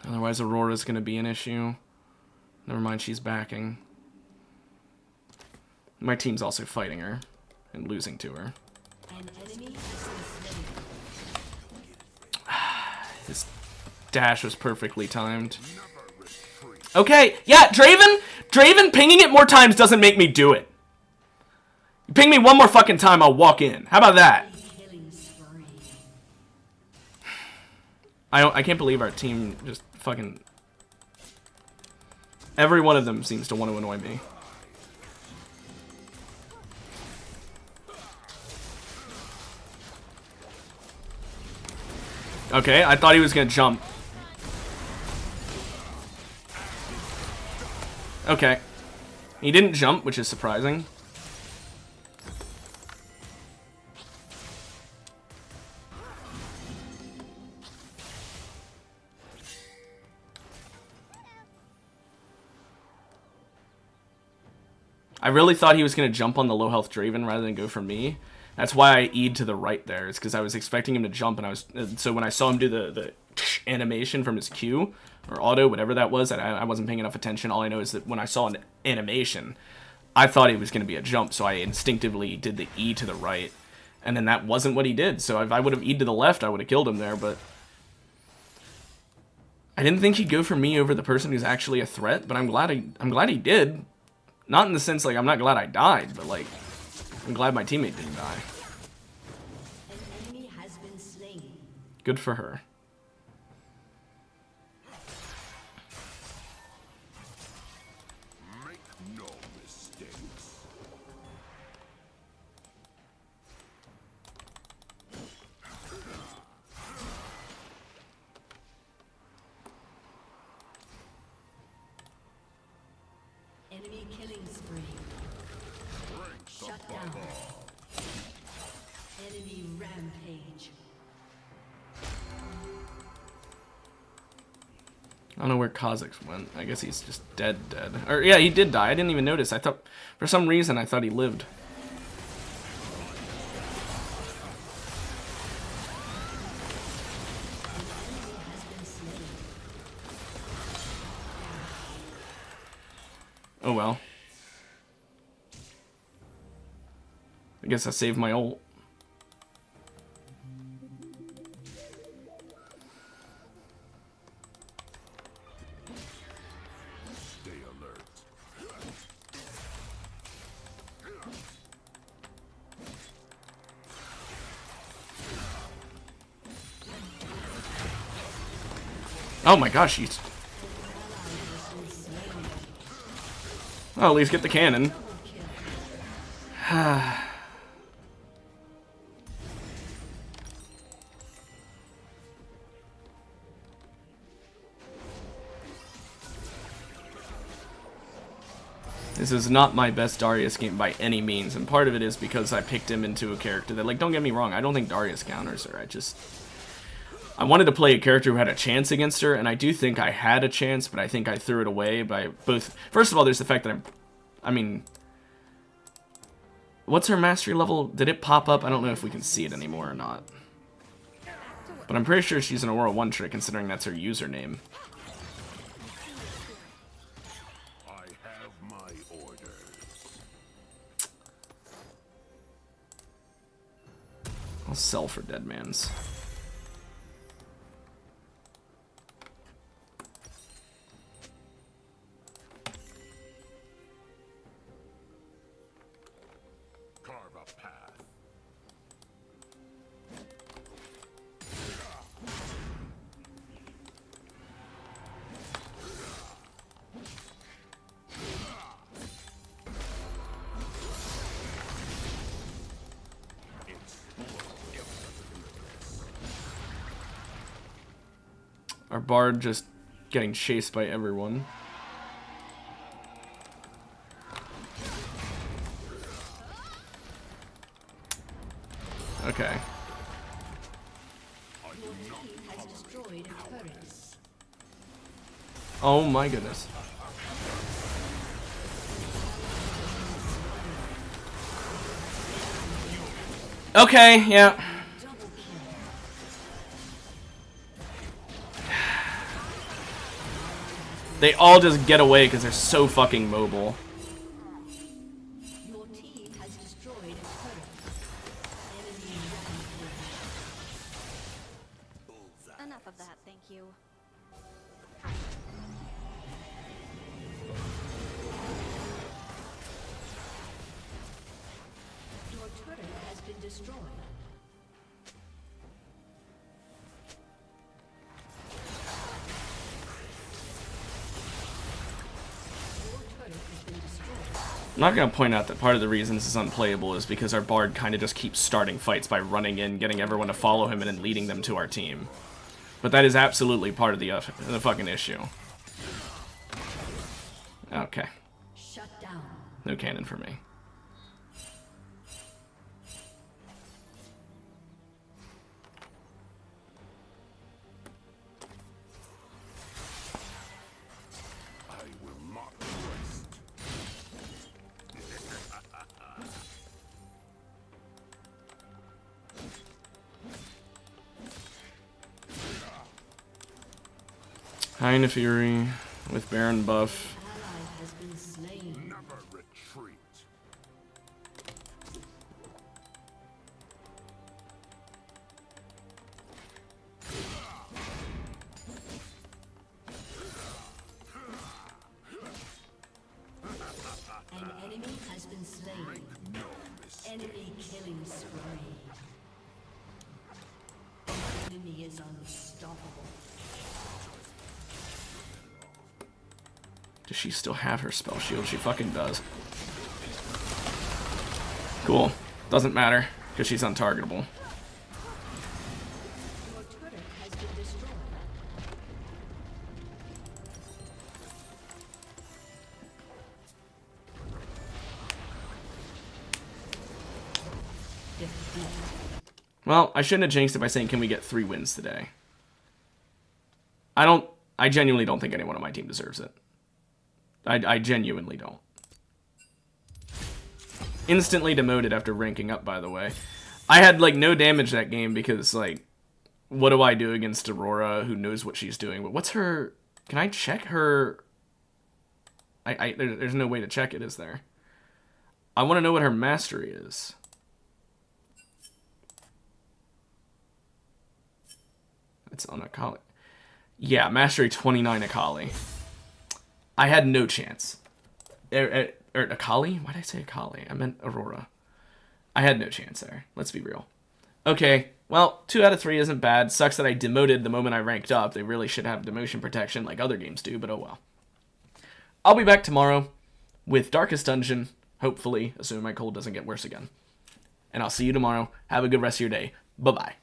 Otherwise Aurora's going to be an issue. Never mind, she's backing. My team's also fighting her and losing to her. An enemy has been slain. His dash was perfectly timed. Okay, yeah, Draven pinging it more times doesn't make me do it. You ping me one more fucking time, I'll walk in. How about that? Killing spree. I can't believe our team just fucking... Every one of them seems to want to annoy me. Okay, I thought he was gonna jump. Okay. He didn't jump, which is surprising. I really thought he was going to jump on the low health Draven rather than go for me. That's why I E'd to the right there. It's because I was expecting him to jump, and I was so when I saw him do the animation from his Q or auto, whatever that was, I wasn't paying enough attention. All I know is that when I saw an animation, I thought it was going to be a jump, so I instinctively did the E to the right, and then that wasn't what he did. So if I would have E'd to the left, I would have killed him there, but I didn't think he'd go for me over the person who's actually a threat. But I'm glad he did. Not in the sense, like, I'm not glad I died, but, like, I'm glad my teammate didn't die. An enemy has been slain. Good for her. Make no mistakes. Enemy killing spree. Shut down. Enemy rampage. I don't know where Kha'Zix went. I guess he's just dead. Or, yeah, he did die. I didn't even notice. I thought, for some reason, I thought he lived. Oh well. I guess I saved my ult. Stay alert. Oh my gosh, he's... Oh, at least get the cannon. This is not my best Darius game by any means, and part of it is because I picked him into a character that, like, don't get me wrong, I don't think Darius counters her. I wanted to play a character who had a chance against her, and I do think I had a chance, but I think I threw it away by both... First of all, there's the fact that I mean... What's her mastery level? Did it pop up? I don't know if we can see it anymore or not. But I'm pretty sure she's an Aurora one-trick, considering that's her username. I have my orders. I'll sell for Dead Man's. Carve a path. Our Bard just getting chased by everyone. Okay. Your team has destroyed a turret. Oh my goodness. Okay, yeah. They all just get away because they're so fucking mobile. Your team has destroyed a turret. Enemy Enough of that, thank you. Your turret has been destroyed. Your turret has been destroyed. I'm not going to point out that part of the reason this is unplayable is because our Bard kind of just keeps starting fights by running in, getting everyone to follow him, and then leading them to our team. But that is absolutely part of the fucking issue. Okay. Shut down. No cannon for me. I will not rest. High Fury with Baron buff. Ally has been slain. Never retreat. An enemy has been slain. No mistake. Enemy killing spree. Enemy is unstoppable. Does she still have her spell shield? She fucking does. Cool. Doesn't matter, because she's untargetable. Your turret has been destroyed. Defeat. Well, I shouldn't have jinxed it by saying, can we get 3 wins today? I genuinely don't think anyone on my team deserves it. I genuinely don't. Instantly demoted after ranking up, by the way. I had, like, no damage that game because, like, what do I do against Aurora who knows what she's doing? But what's her... Can I check her... There's no way to check it, is there? I want to know what her mastery is. It's on Akali. Yeah, mastery 29 Akali. I had no chance. Akali? Why did I say Akali? I meant Aurora. I had no chance there. Let's be real. Okay, well, 2 out of 3 isn't bad. Sucks that I demoted the moment I ranked up. They really should have demotion protection like other games do, but oh well. I'll be back tomorrow with Darkest Dungeon, hopefully, assuming my cold doesn't get worse again. And I'll see you tomorrow. Have a good rest of your day. Bye-bye.